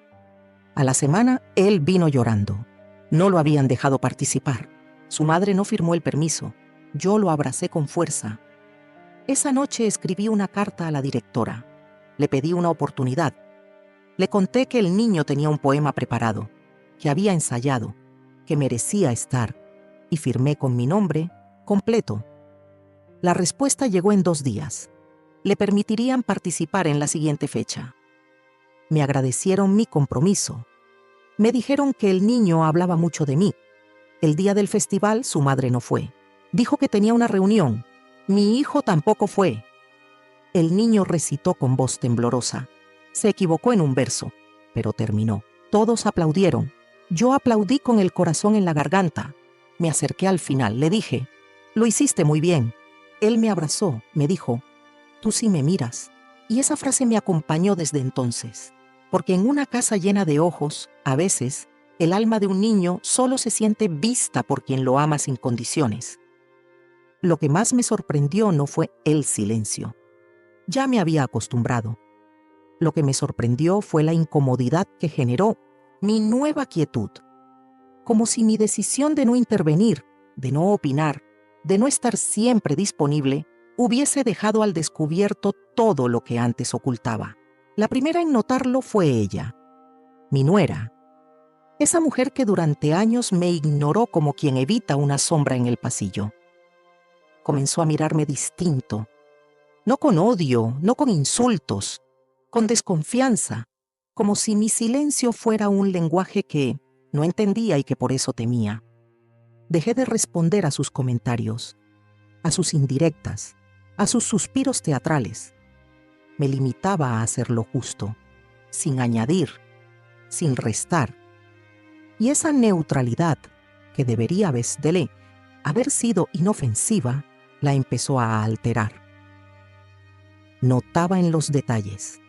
A la semana, él vino llorando. No lo habían dejado participar. Su madre no firmó el permiso. Yo lo abracé con fuerza. Esa noche escribí una carta a la directora. Le pedí una oportunidad. Le conté que el niño tenía un poema preparado, que había ensayado, que merecía estar, y firmé con mi nombre completo. La respuesta llegó en 2 días. Le permitirían participar en la siguiente fecha. Me agradecieron mi compromiso. Me dijeron que el niño hablaba mucho de mí. El día del festival su madre no fue. Dijo que tenía una reunión. Mi hijo tampoco fue. El niño recitó con voz temblorosa. Se equivocó en un verso, pero terminó. Todos aplaudieron. Yo aplaudí con el corazón en la garganta. Me acerqué al final. Le dije, «Lo hiciste muy bien». Él me abrazó, me dijo, «Tú sí me miras». Y esa frase me acompañó desde entonces. Porque en una casa llena de ojos, a veces, el alma de un niño solo se siente vista por quien lo ama sin condiciones. Lo que más me sorprendió no fue el silencio. Ya me había acostumbrado. Lo que me sorprendió fue la incomodidad que generó mi nueva quietud. Como si mi decisión de no intervenir, de no opinar, de no estar siempre disponible, hubiese dejado al descubierto todo lo que antes ocultaba. La primera en notarlo fue ella, mi nuera. Esa mujer que durante años me ignoró como quien evita una sombra en el pasillo. Comenzó a mirarme distinto, no con odio, no con insultos, con desconfianza, como si mi silencio fuera un lenguaje que no entendía y que por eso temía. Dejé de responder a sus comentarios, a sus indirectas, a sus suspiros teatrales. Me limitaba a hacer lo justo, sin añadir, sin restar. Y esa neutralidad, que debería haber sido inofensiva, la empezó a alterar. Notaba en los detalles,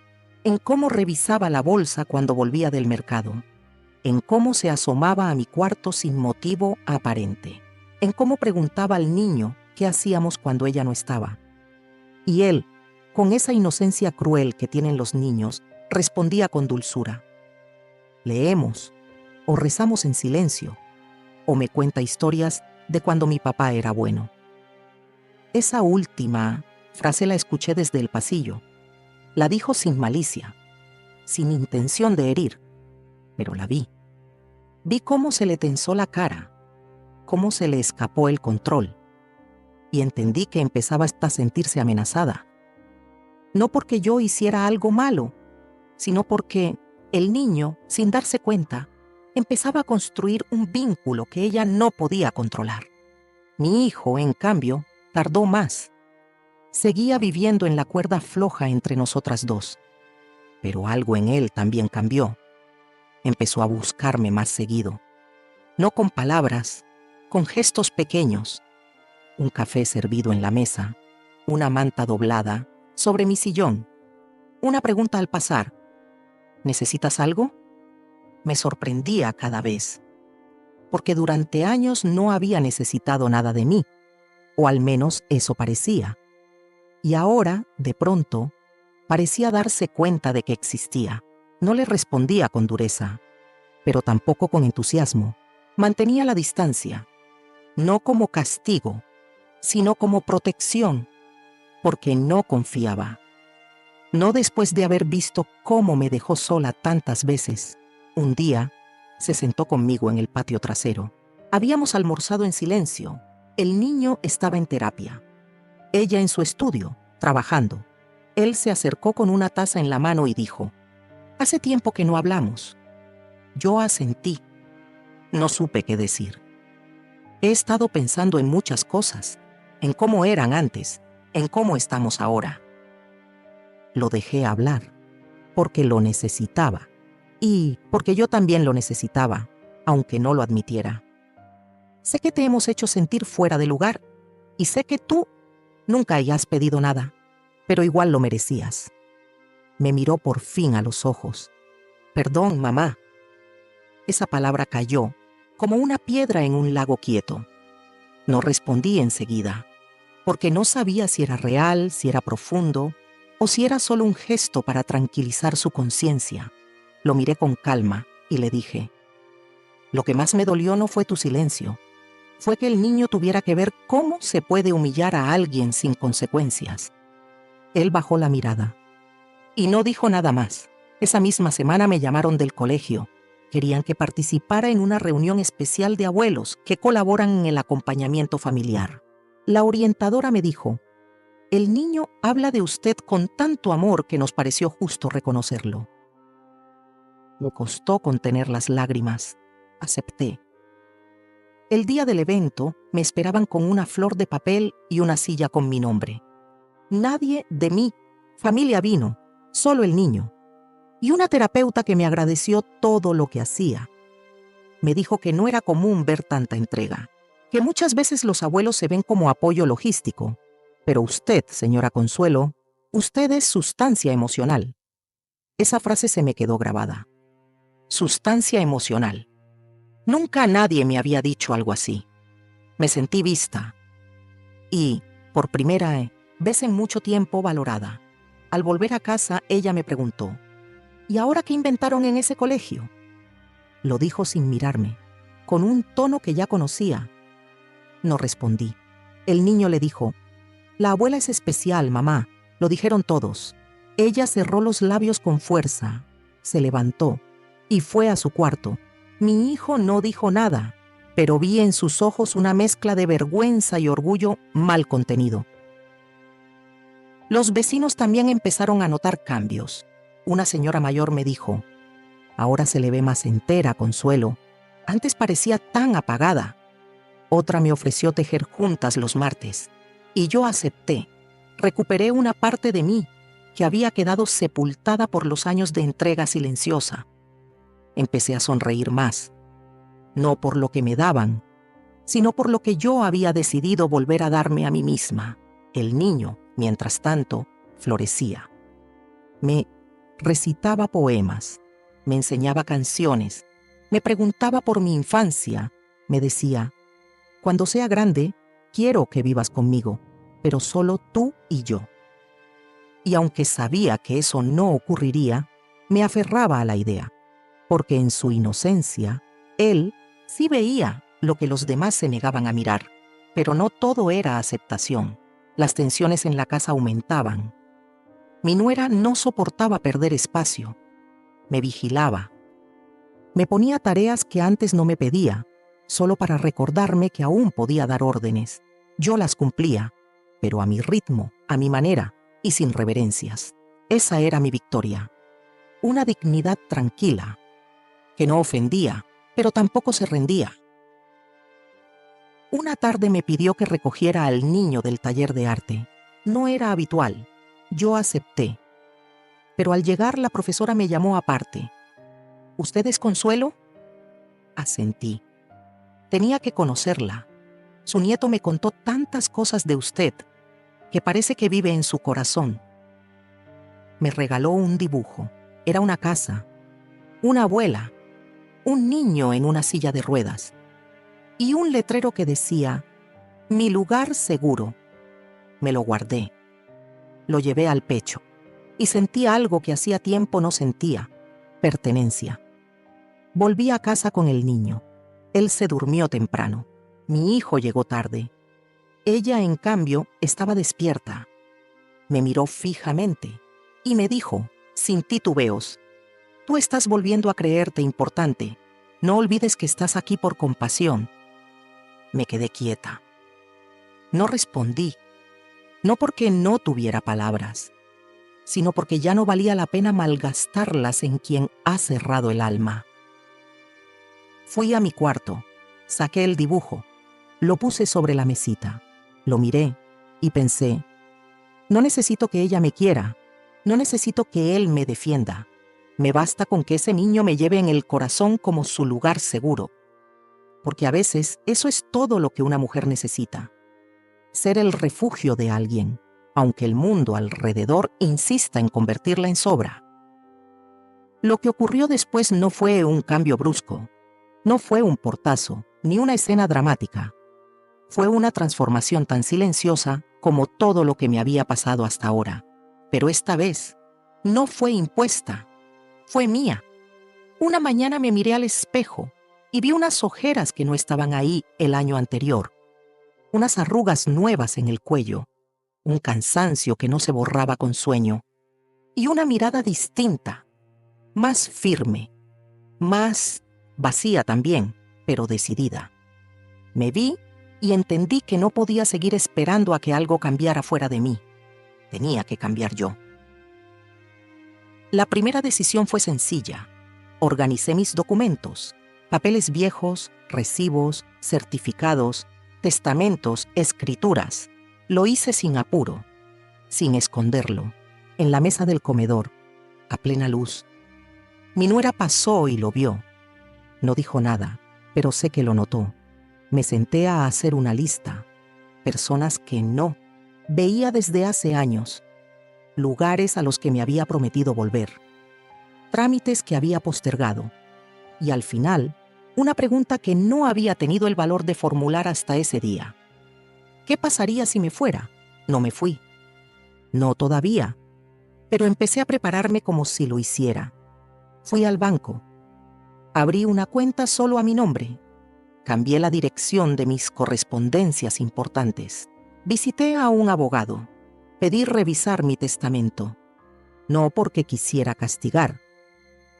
en cómo revisaba la bolsa cuando volvía del mercado, en cómo se asomaba a mi cuarto sin motivo aparente, en cómo preguntaba al niño qué hacíamos cuando ella no estaba. Y él, con esa inocencia cruel que tienen los niños, respondía con dulzura. Leemos, o rezamos en silencio, o me cuenta historias de cuando mi papá era bueno. Esa última frase la escuché desde el pasillo. La dijo sin malicia, sin intención de herir, pero la vi. Vi cómo se le tensó la cara, cómo se le escapó el control, y entendí que empezaba hasta a sentirse amenazada. No porque yo hiciera algo malo, sino porque el niño, sin darse cuenta, empezaba a construir un vínculo que ella no podía controlar. Mi hijo, en cambio, tardó más. Seguía viviendo en la cuerda floja entre nosotras dos. Pero algo en él también cambió. Empezó a buscarme más seguido. No con palabras, con gestos pequeños. Un café servido en la mesa, una manta doblada sobre mi sillón, una pregunta al pasar. ¿Necesitas algo? Me sorprendía cada vez, porque durante años no había necesitado nada de mí, o al menos eso parecía. Y ahora, de pronto, parecía darse cuenta de que existía. No le respondía con dureza, pero tampoco con entusiasmo. Mantenía la distancia. no como castigo, sino como protección, porque no confiaba. No después de haber visto cómo me dejó sola tantas veces. Un día, se sentó conmigo en el patio trasero. Habíamos almorzado en silencio. El niño estaba en terapia. Ella en su estudio, trabajando. Él se acercó con una taza en la mano y dijo: «Hace tiempo que no hablamos». Yo asentí. No supe qué decir. He estado pensando en muchas cosas, en cómo eran antes, en cómo estamos ahora. Lo dejé hablar, porque lo necesitaba, y porque yo también lo necesitaba, aunque no lo admitiera. Sé que te hemos hecho sentir fuera de lugar, y sé que tú nunca hayas pedido nada, pero igual lo merecías. Me miró por fin a los ojos. «Perdón, mamá». Esa palabra cayó como una piedra en un lago quieto. No respondí enseguida, porque no sabía si era real, si era profundo, o si era solo un gesto para tranquilizar su conciencia. Lo miré con calma y le dije: «Lo que más me dolió no fue tu silencio, fue que el niño tuviera que ver cómo se puede humillar a alguien sin consecuencias». Él bajó la mirada y no dijo nada más. Esa misma semana me llamaron del colegio. Querían que participara en una reunión especial de abuelos que colaboran en el acompañamiento familiar. La orientadora me dijo: «El niño habla de usted con tanto amor que nos pareció justo reconocerlo». Me costó contener las lágrimas. Acepté. El día del evento me esperaban con una flor de papel y una silla con mi nombre. Nadie de mi familia vino, solo el niño. Y una terapeuta que me agradeció todo lo que hacía. Me dijo que no era común ver tanta entrega, que muchas veces los abuelos se ven como apoyo logístico. Pero usted, señora Consuelo, usted es sustancia emocional. Esa frase se me quedó grabada. Sustancia emocional. Nunca nadie me había dicho algo así. Me sentí vista. Y, por primera vez en mucho tiempo, valorada. Al volver a casa, ella me preguntó: «¿Y ahora qué inventaron en ese colegio?». Lo dijo sin mirarme, con un tono que ya conocía. No respondí. El niño le dijo: «La abuela es especial, mamá», lo dijeron todos. Ella cerró los labios con fuerza, se levantó y fue a su cuarto. Mi hijo no dijo nada, pero vi en sus ojos una mezcla de vergüenza y orgullo mal contenido. Los vecinos también empezaron a notar cambios. Una señora mayor me dijo: «Ahora se le ve más entera, Consuelo. Antes parecía tan apagada». Otra me ofreció tejer juntas los martes, y yo acepté. Recuperé una parte de mí que había quedado sepultada por los años de entrega silenciosa. Empecé a sonreír más, no por lo que me daban, sino por lo que yo había decidido volver a darme a mí misma. El niño, mientras tanto, florecía. Me recitaba poemas, me enseñaba canciones, me preguntaba por mi infancia, me decía: «Cuando sea grande, quiero que vivas conmigo, pero solo tú y yo». Y aunque sabía que eso no ocurriría, me aferraba a la idea, porque en su inocencia, él sí veía lo que los demás se negaban a mirar, pero no todo era aceptación. Las tensiones en la casa aumentaban. Mi nuera no soportaba perder espacio. Me vigilaba. Me ponía tareas que antes no me pedía, solo para recordarme que aún podía dar órdenes. Yo las cumplía, pero a mi ritmo, a mi manera y sin reverencias. Esa era mi victoria. Una dignidad tranquila, que no ofendía, pero tampoco se rendía. Una tarde me pidió que recogiera al niño del taller de arte. No era habitual. Yo acepté. Pero al llegar, la profesora me llamó aparte. «¿Usted es Consuelo?». Asentí. Tenía que conocerla. Su nieto me contó tantas cosas de usted, que parece que vive en su corazón. Me regaló un dibujo. Era una casa, una abuela, un niño en una silla de ruedas y un letrero que decía: «Mi lugar seguro». Me lo guardé. Lo llevé al pecho y sentí algo que hacía tiempo no sentía: pertenencia. Volví a casa con el niño. Él se durmió temprano. Mi hijo llegó tarde. Ella, en cambio, estaba despierta. Me miró fijamente y me dijo, sin titubeos, «Tú estás volviendo a creerte importante. No olvides que estás aquí por compasión». Me quedé quieta. No respondí, no porque no tuviera palabras, sino porque ya no valía la pena malgastarlas en quien ha cerrado el alma. Fui a mi cuarto, saqué el dibujo, lo puse sobre la mesita, lo miré y pensé, no necesito que ella me quiera, no necesito que él me defienda. Me basta con que ese niño me lleve en el corazón como su lugar seguro. Porque a veces eso es todo lo que una mujer necesita. Ser el refugio de alguien, aunque el mundo alrededor insista en convertirla en sobra. Lo que ocurrió después no fue un cambio brusco, no fue un portazo, ni una escena dramática. Fue una transformación tan silenciosa como todo lo que me había pasado hasta ahora. Pero esta vez no fue impuesta, fue mía. Una mañana me miré al espejo y vi unas ojeras que no estaban ahí el año anterior, unas arrugas nuevas en el cuello, un cansancio que no se borraba con sueño, y una mirada distinta, más firme, más vacía también, pero decidida. Me vi y entendí que no podía seguir esperando a que algo cambiara fuera de mí. Tenía que cambiar yo. La primera decisión fue sencilla. Organicé mis documentos, papeles viejos, recibos, certificados, testamentos, escrituras. Lo hice sin apuro, sin esconderlo, en la mesa del comedor, a plena luz. Mi nuera pasó y lo vio. No dijo nada, pero sé que lo notó. Me senté a hacer una lista. Personas que no veía desde hace años. Lugares a los que me había prometido volver. Trámites que había postergado. Y al final, una pregunta que no había tenido el valor de formular hasta ese día. ¿Qué pasaría si me fuera? No me fui. No todavía. Pero empecé a prepararme como si lo hiciera. Fui al banco. Abrí una cuenta solo a mi nombre. Cambié la dirección de mis correspondencias importantes. Visité a un abogado. Pedí revisar mi testamento. No porque quisiera castigar,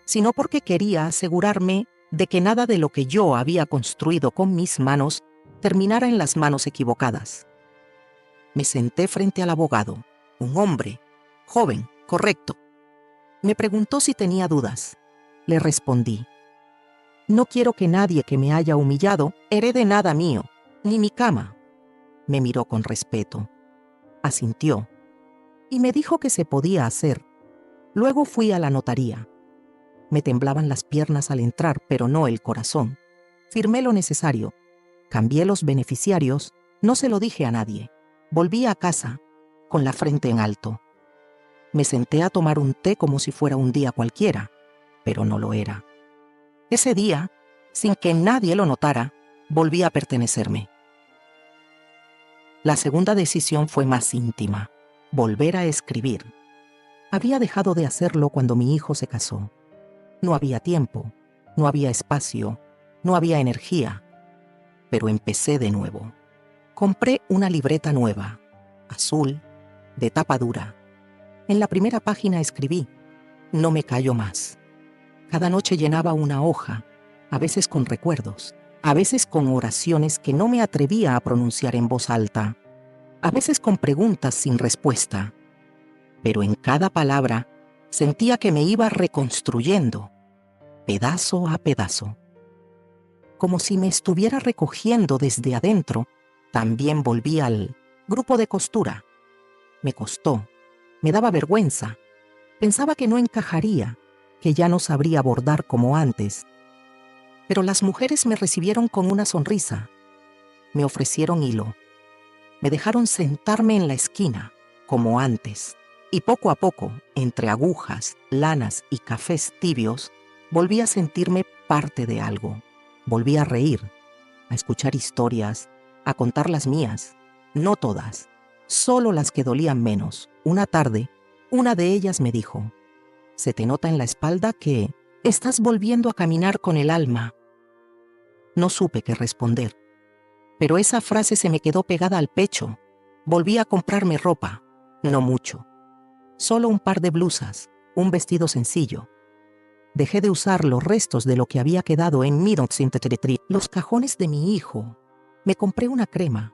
sino porque quería asegurarme de que nada de lo que yo había construido con mis manos terminara en las manos equivocadas. Me senté frente al abogado, un hombre, joven, correcto. Me preguntó si tenía dudas. Le respondí, no quiero que nadie que me haya humillado herede nada mío, ni mi cama. Me miró con respeto. Asintió y me dijo que se podía hacer. Luego fui a la notaría. Me temblaban las piernas al entrar, pero no el corazón. Firmé lo necesario. Cambié los beneficiarios. No se lo dije a nadie. Volví a casa, con la frente en alto. Me senté a tomar un té como si fuera un día cualquiera, pero no lo era. Ese día, sin que nadie lo notara, volví a pertenecerme. La segunda decisión fue más íntima: volver a escribir. Había dejado de hacerlo cuando mi hijo se casó. No había tiempo, no había espacio, no había energía. Pero empecé de nuevo. Compré una libreta nueva, azul, de tapa dura. En la primera página escribí, no me callo más. Cada noche llenaba una hoja, a veces con recuerdos, a veces con oraciones que no me atrevía a pronunciar en voz alta, a veces con preguntas sin respuesta. Pero en cada palabra sentía que me iba reconstruyendo, pedazo a pedazo. Como si me estuviera recogiendo desde adentro, también volví al grupo de costura. Me costó, me daba vergüenza. Pensaba que no encajaría, que ya no sabría bordar como antes. Pero las mujeres me recibieron con una sonrisa. Me ofrecieron hilo. Me dejaron sentarme en la esquina, como antes. Y poco a poco, entre agujas, lanas y cafés tibios, volví a sentirme parte de algo. Volví a reír, a escuchar historias, a contar las mías. No todas, solo las que dolían menos. Una tarde, una de ellas me dijo, «Se te nota en la espalda que estás volviendo a caminar con el alma». No supe qué responder. Pero esa frase se me quedó pegada al pecho. Volví a comprarme ropa, no mucho. Solo un par de blusas, un vestido sencillo. Dejé de usar los restos de lo que había quedado en mi los cajones de mi hijo. Me compré una crema,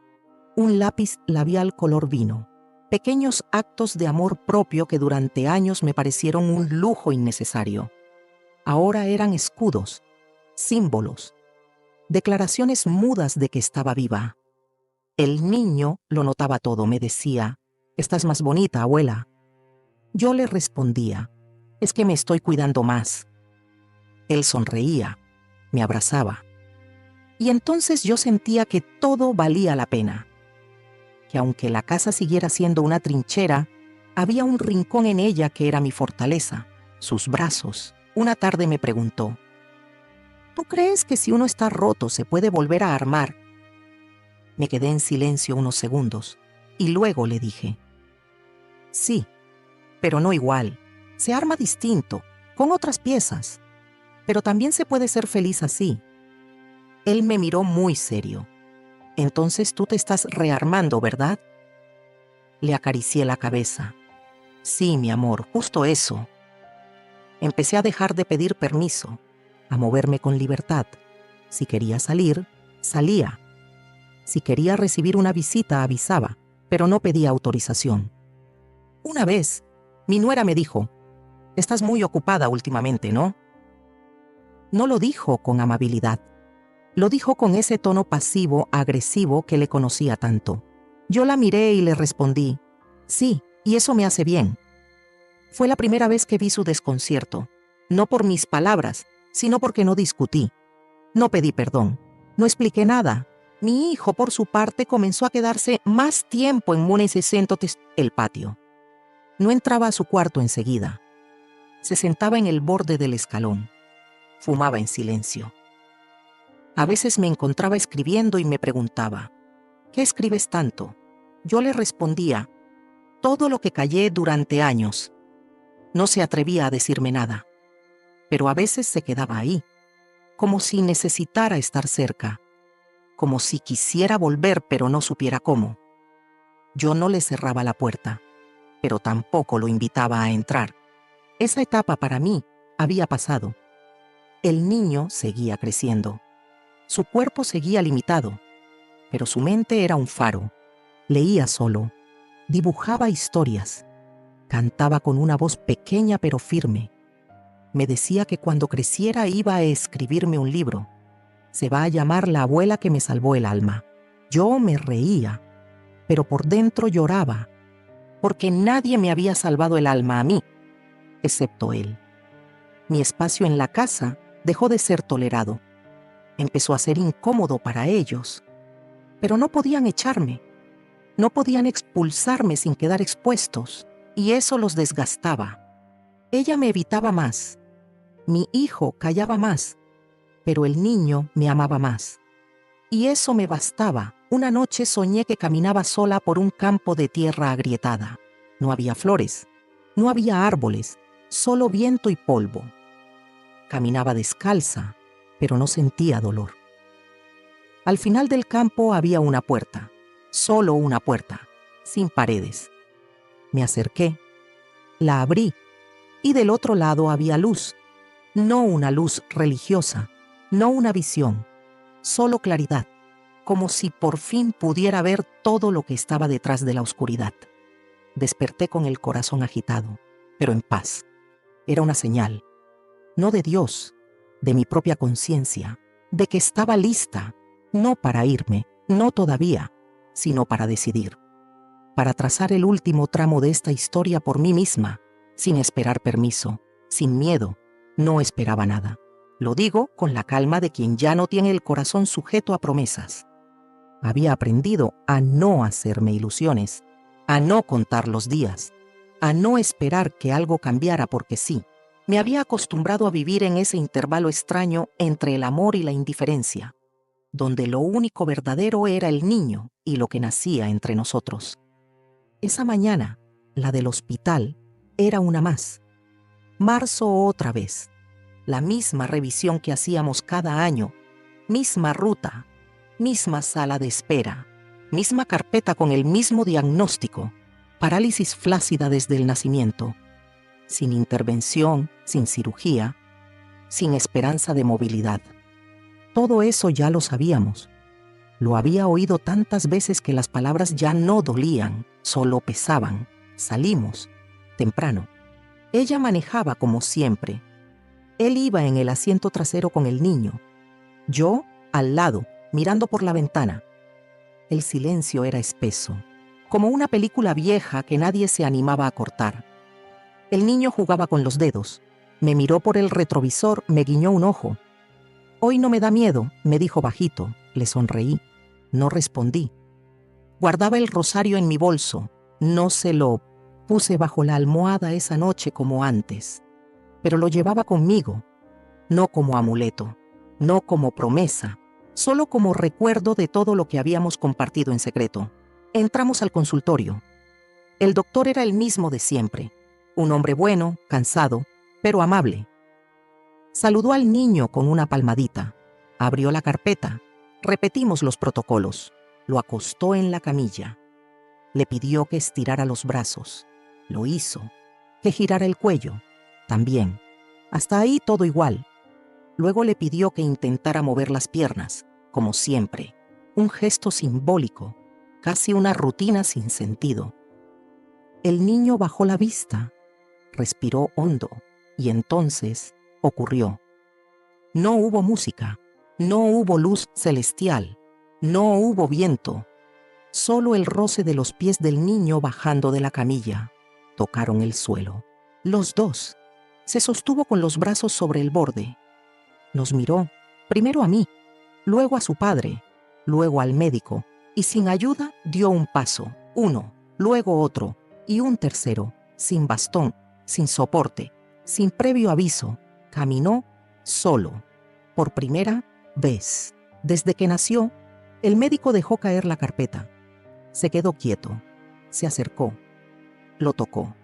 un lápiz labial color vino. Pequeños actos de amor propio que durante años me parecieron un lujo innecesario. Ahora eran escudos, símbolos, declaraciones mudas de que estaba viva. El niño lo notaba todo, me decía, «Estás más bonita, abuela». Yo le respondía, «Es que me estoy cuidando más». Él sonreía, me abrazaba. Y entonces yo sentía que todo valía la pena. Que aunque la casa siguiera siendo una trinchera, había un rincón en ella que era mi fortaleza, sus brazos. Una tarde me preguntó, «¿Tú crees que si uno está roto se puede volver a armar?» Me quedé en silencio unos segundos y luego le dije, «Sí, pero no igual. Se arma distinto, con otras piezas. Pero también se puede ser feliz así». Él me miró muy serio. «Entonces tú te estás rearmando, ¿verdad?» Le acaricié la cabeza. «Sí, mi amor, justo eso». Empecé a dejar de pedir permiso, a moverme con libertad. Si quería salir, salía. Si quería recibir una visita, avisaba, pero no pedía autorización. Una vez, mi nuera me dijo, «Estás muy ocupada últimamente, ¿no?» No lo dijo con amabilidad. Lo dijo con ese tono pasivo, agresivo que le conocía tanto. Yo la miré y le respondí, «Sí, y eso me hace bien». Fue la primera vez que vi su desconcierto, no por mis palabras, sino porque no discutí. No pedí perdón, no expliqué nada. Mi hijo, por su parte, comenzó a quedarse más tiempo en el patio. No entraba a su cuarto enseguida. Se sentaba en el borde del escalón. Fumaba en silencio. A veces me encontraba escribiendo y me preguntaba, «¿Qué escribes tanto?» Yo le respondía, «Todo lo que callé durante años». No se atrevía a decirme nada, pero a veces se quedaba ahí, como si necesitara estar cerca, como si quisiera volver pero no supiera cómo. Yo no le cerraba la puerta, pero tampoco lo invitaba a entrar. Esa etapa para mí había pasado. El niño seguía creciendo. Su cuerpo seguía limitado, pero su mente era un faro. Leía solo, dibujaba historias, cantaba con una voz pequeña pero firme. Me decía que cuando creciera iba a escribirme un libro. Se va a llamar La abuela que me salvó el alma. Yo me reía, pero por dentro lloraba, porque nadie me había salvado el alma a mí, excepto él. Mi espacio en la casa dejó de ser tolerado. Empezó a ser incómodo para ellos, pero no podían echarme. No podían expulsarme sin quedar expuestos, y eso los desgastaba. Ella me evitaba más. Mi hijo callaba más, pero el niño me amaba más. Y eso me bastaba. Una noche soñé que caminaba sola por un campo de tierra agrietada. No había flores, no había árboles, solo viento y polvo. Caminaba descalza, pero no sentía dolor. Al final del campo había una puerta, solo una puerta, sin paredes. Me acerqué, la abrí, y del otro lado había luz. No una luz religiosa, no una visión, solo claridad, como si por fin pudiera ver todo lo que estaba detrás de la oscuridad. Desperté con el corazón agitado, pero en paz. Era una señal, no de Dios, de mi propia conciencia, de que estaba lista, no para irme, no todavía, sino para decidir, para trazar el último tramo de esta historia por mí misma, sin esperar permiso, sin miedo. No esperaba nada. Lo digo con la calma de quien ya no tiene el corazón sujeto a promesas. Había aprendido a no hacerme ilusiones, a no contar los días, a no esperar que algo cambiara porque sí. Me había acostumbrado a vivir en ese intervalo extraño entre el amor y la indiferencia, donde lo único verdadero era el niño y lo que nacía entre nosotros. Esa mañana, la del hospital, era una más. Marzo otra vez. La misma revisión que hacíamos cada año, misma ruta, Misma sala de espera, misma carpeta con el mismo diagnóstico, parálisis flácida desde el nacimiento, sin intervención, sin cirugía, sin esperanza de movilidad. Todo eso ya lo sabíamos. Lo había oído tantas veces que las palabras ya no dolían, solo pesaban. Salimos, temprano. Ella manejaba como siempre. Él iba en el asiento trasero con el niño. Yo, al lado, mirando por la ventana. El silencio era espeso, como una película vieja que nadie se animaba a cortar. El niño jugaba con los dedos. Me miró por el retrovisor, me guiñó un ojo. «Hoy no me da miedo», me dijo bajito. Le sonreí. No respondí. Guardaba el rosario en mi bolso. No se lo puse bajo la almohada esa noche como antes. Pero lo llevaba conmigo. No como amuleto, no como promesa, solo como recuerdo de todo lo que habíamos compartido en secreto. Entramos al consultorio. El doctor era el mismo de siempre. Un hombre bueno, cansado, pero amable. Saludó al niño con una palmadita. Abrió la carpeta. Repetimos los protocolos. Lo acostó en la camilla. Le pidió que estirara los brazos. Lo hizo. Que girara el cuello. También. Hasta ahí todo igual. Luego le pidió que intentara mover las piernas, como siempre. Un gesto simbólico, casi una rutina sin sentido. El niño bajó la vista, respiró hondo, y entonces ocurrió. No hubo música, no hubo luz celestial, no hubo viento, solo el roce de los pies del niño bajando de la camilla. Tocaron el suelo. Los dos. Se sostuvo con los brazos sobre el borde. Nos miró, primero a mí, luego a su padre, luego al médico, y sin ayuda dio un paso, uno, luego otro, y un tercero, sin bastón, sin soporte, sin previo aviso. Caminó solo, por primera vez. Desde que nació, el médico dejó caer la carpeta. Se quedó quieto, se acercó, lo tocó.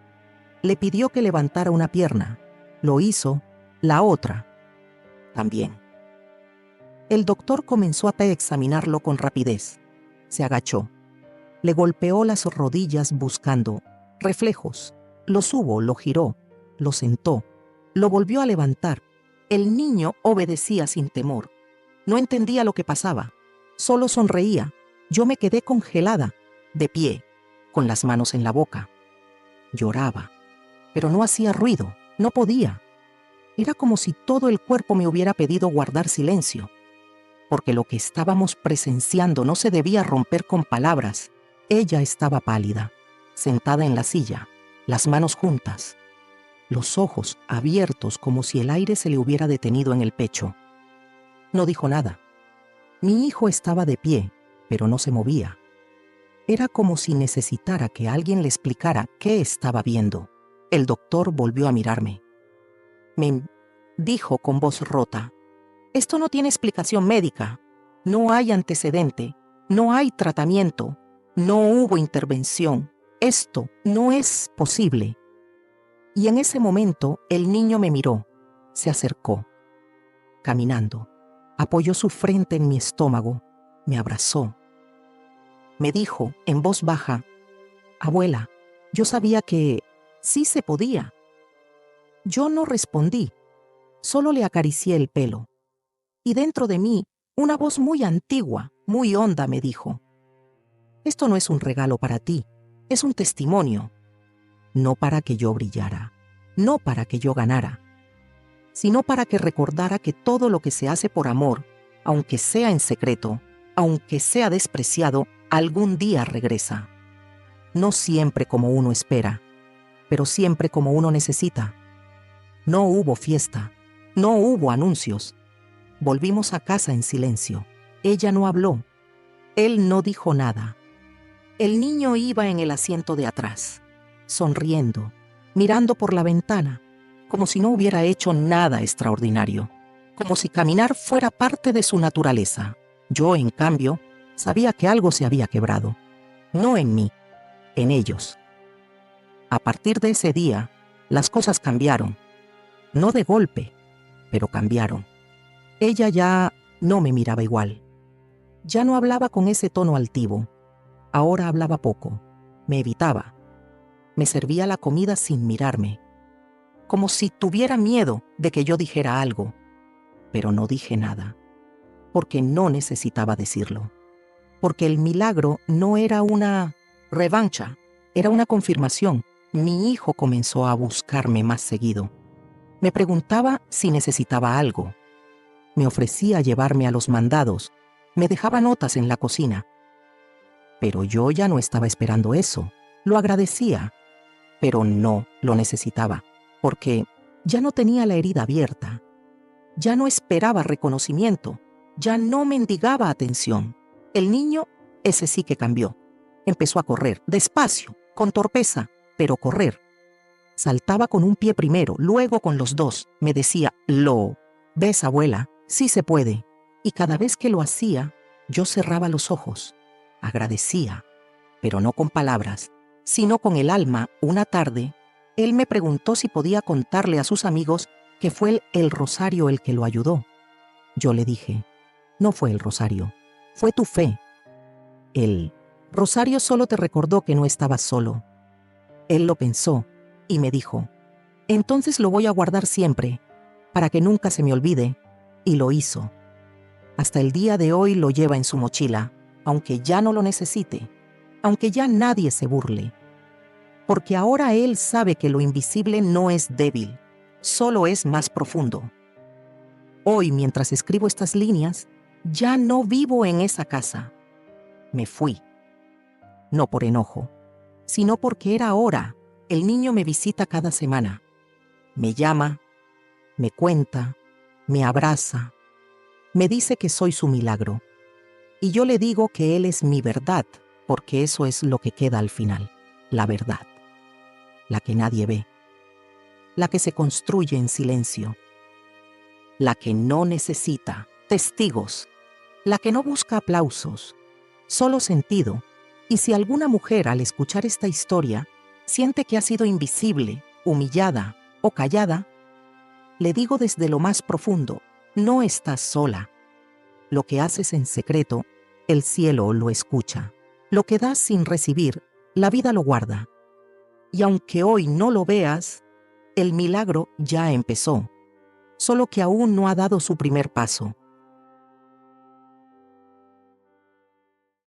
Le pidió que levantara una pierna. Lo hizo, la otra también. El doctor comenzó a examinarlo con rapidez. Se agachó. Le golpeó las rodillas buscando reflejos. Lo subo, lo giró, lo sentó, lo volvió a levantar. El niño obedecía sin temor. No entendía lo que pasaba. Solo sonreía. Yo me quedé congelada, de pie, con las manos en la boca. Lloraba, pero no hacía ruido, no podía. Era como si todo el cuerpo me hubiera pedido guardar silencio, porque lo que estábamos presenciando no se debía romper con palabras. Ella estaba pálida, sentada en la silla, las manos juntas, los ojos abiertos como si el aire se le hubiera detenido en el pecho. No dijo nada. Mi hijo estaba de pie, pero no se movía. Era como si necesitara que alguien le explicara qué estaba viendo. El doctor volvió a mirarme. Me dijo con voz rota: «Esto no tiene explicación médica. No hay antecedente, no hay tratamiento, no hubo intervención. Esto no es posible». Y en ese momento el niño me miró, se acercó, caminando, apoyó su frente en mi estómago, me abrazó. Me dijo en voz baja: «Abuela, yo sabía que sí se podía». Yo no respondí, solo le acaricié el pelo. Y dentro de mí, una voz muy antigua, muy honda me dijo: «Esto no es un regalo para ti, es un testimonio. No para que yo brillara, no para que yo ganara, sino para que recordara que todo lo que se hace por amor, aunque sea en secreto, aunque sea despreciado, algún día regresa. No siempre como uno espera, pero siempre como uno necesita». No hubo fiesta, no hubo anuncios. Volvimos a casa en silencio. Ella no habló. Él no dijo nada. El niño iba en el asiento de atrás, sonriendo, mirando por la ventana, como si no hubiera hecho nada extraordinario, como si caminar fuera parte de su naturaleza. Yo, en cambio, sabía que algo se había quebrado. No en mí, en ellos. A partir de ese día, las cosas cambiaron. No de golpe, pero cambiaron. Ella ya no me miraba igual. Ya no hablaba con ese tono altivo. Ahora hablaba poco. Me evitaba. Me servía la comida sin mirarme, como si tuviera miedo de que yo dijera algo. Pero no dije nada, porque no necesitaba decirlo. Porque el milagro no era una revancha, era una confirmación. Mi hijo comenzó a buscarme más seguido. Me preguntaba si necesitaba algo. Me ofrecía llevarme a los mandados. Me dejaba notas en la cocina. Pero yo ya no estaba esperando eso. Lo agradecía, pero no lo necesitaba, porque ya no tenía la herida abierta. Ya no esperaba reconocimiento. Ya no mendigaba atención. El niño, ese sí que cambió. Empezó a correr, despacio, con torpeza, pero correr. Saltaba con un pie primero, luego con los dos. Me decía, ¿ves, abuela? Sí se puede. Y cada vez que lo hacía, yo cerraba los ojos. Agradecía, pero no con palabras, sino con el alma. Una tarde, él me preguntó si podía contarle a sus amigos que fue el rosario el que lo ayudó. Yo le dije, no fue el rosario, fue tu fe. El rosario solo te recordó que no estabas solo. Él lo pensó y me dijo, entonces lo voy a guardar siempre, para que nunca se me olvide, y lo hizo. Hasta el día de hoy lo lleva en su mochila, aunque ya no lo necesite, aunque ya nadie se burle. Porque ahora él sabe que lo invisible no es débil, solo es más profundo. Hoy, mientras escribo estas líneas, ya no vivo en esa casa. Me fui. No por enojo, sino porque era hora. El niño me visita cada semana. Me llama, me cuenta, me abraza, me dice que soy su milagro. Y yo le digo que él es mi verdad, porque eso es lo que queda al final, la verdad. La que nadie ve, la que se construye en silencio, la que no necesita testigos, la que no busca aplausos, solo sentido. Y si alguna mujer al escuchar esta historia siente que ha sido invisible, humillada o callada, le digo desde lo más profundo, no estás sola. Lo que haces en secreto, el cielo lo escucha. Lo que das sin recibir, la vida lo guarda. Y aunque hoy no lo veas, el milagro ya empezó, solo que aún no ha dado su primer paso.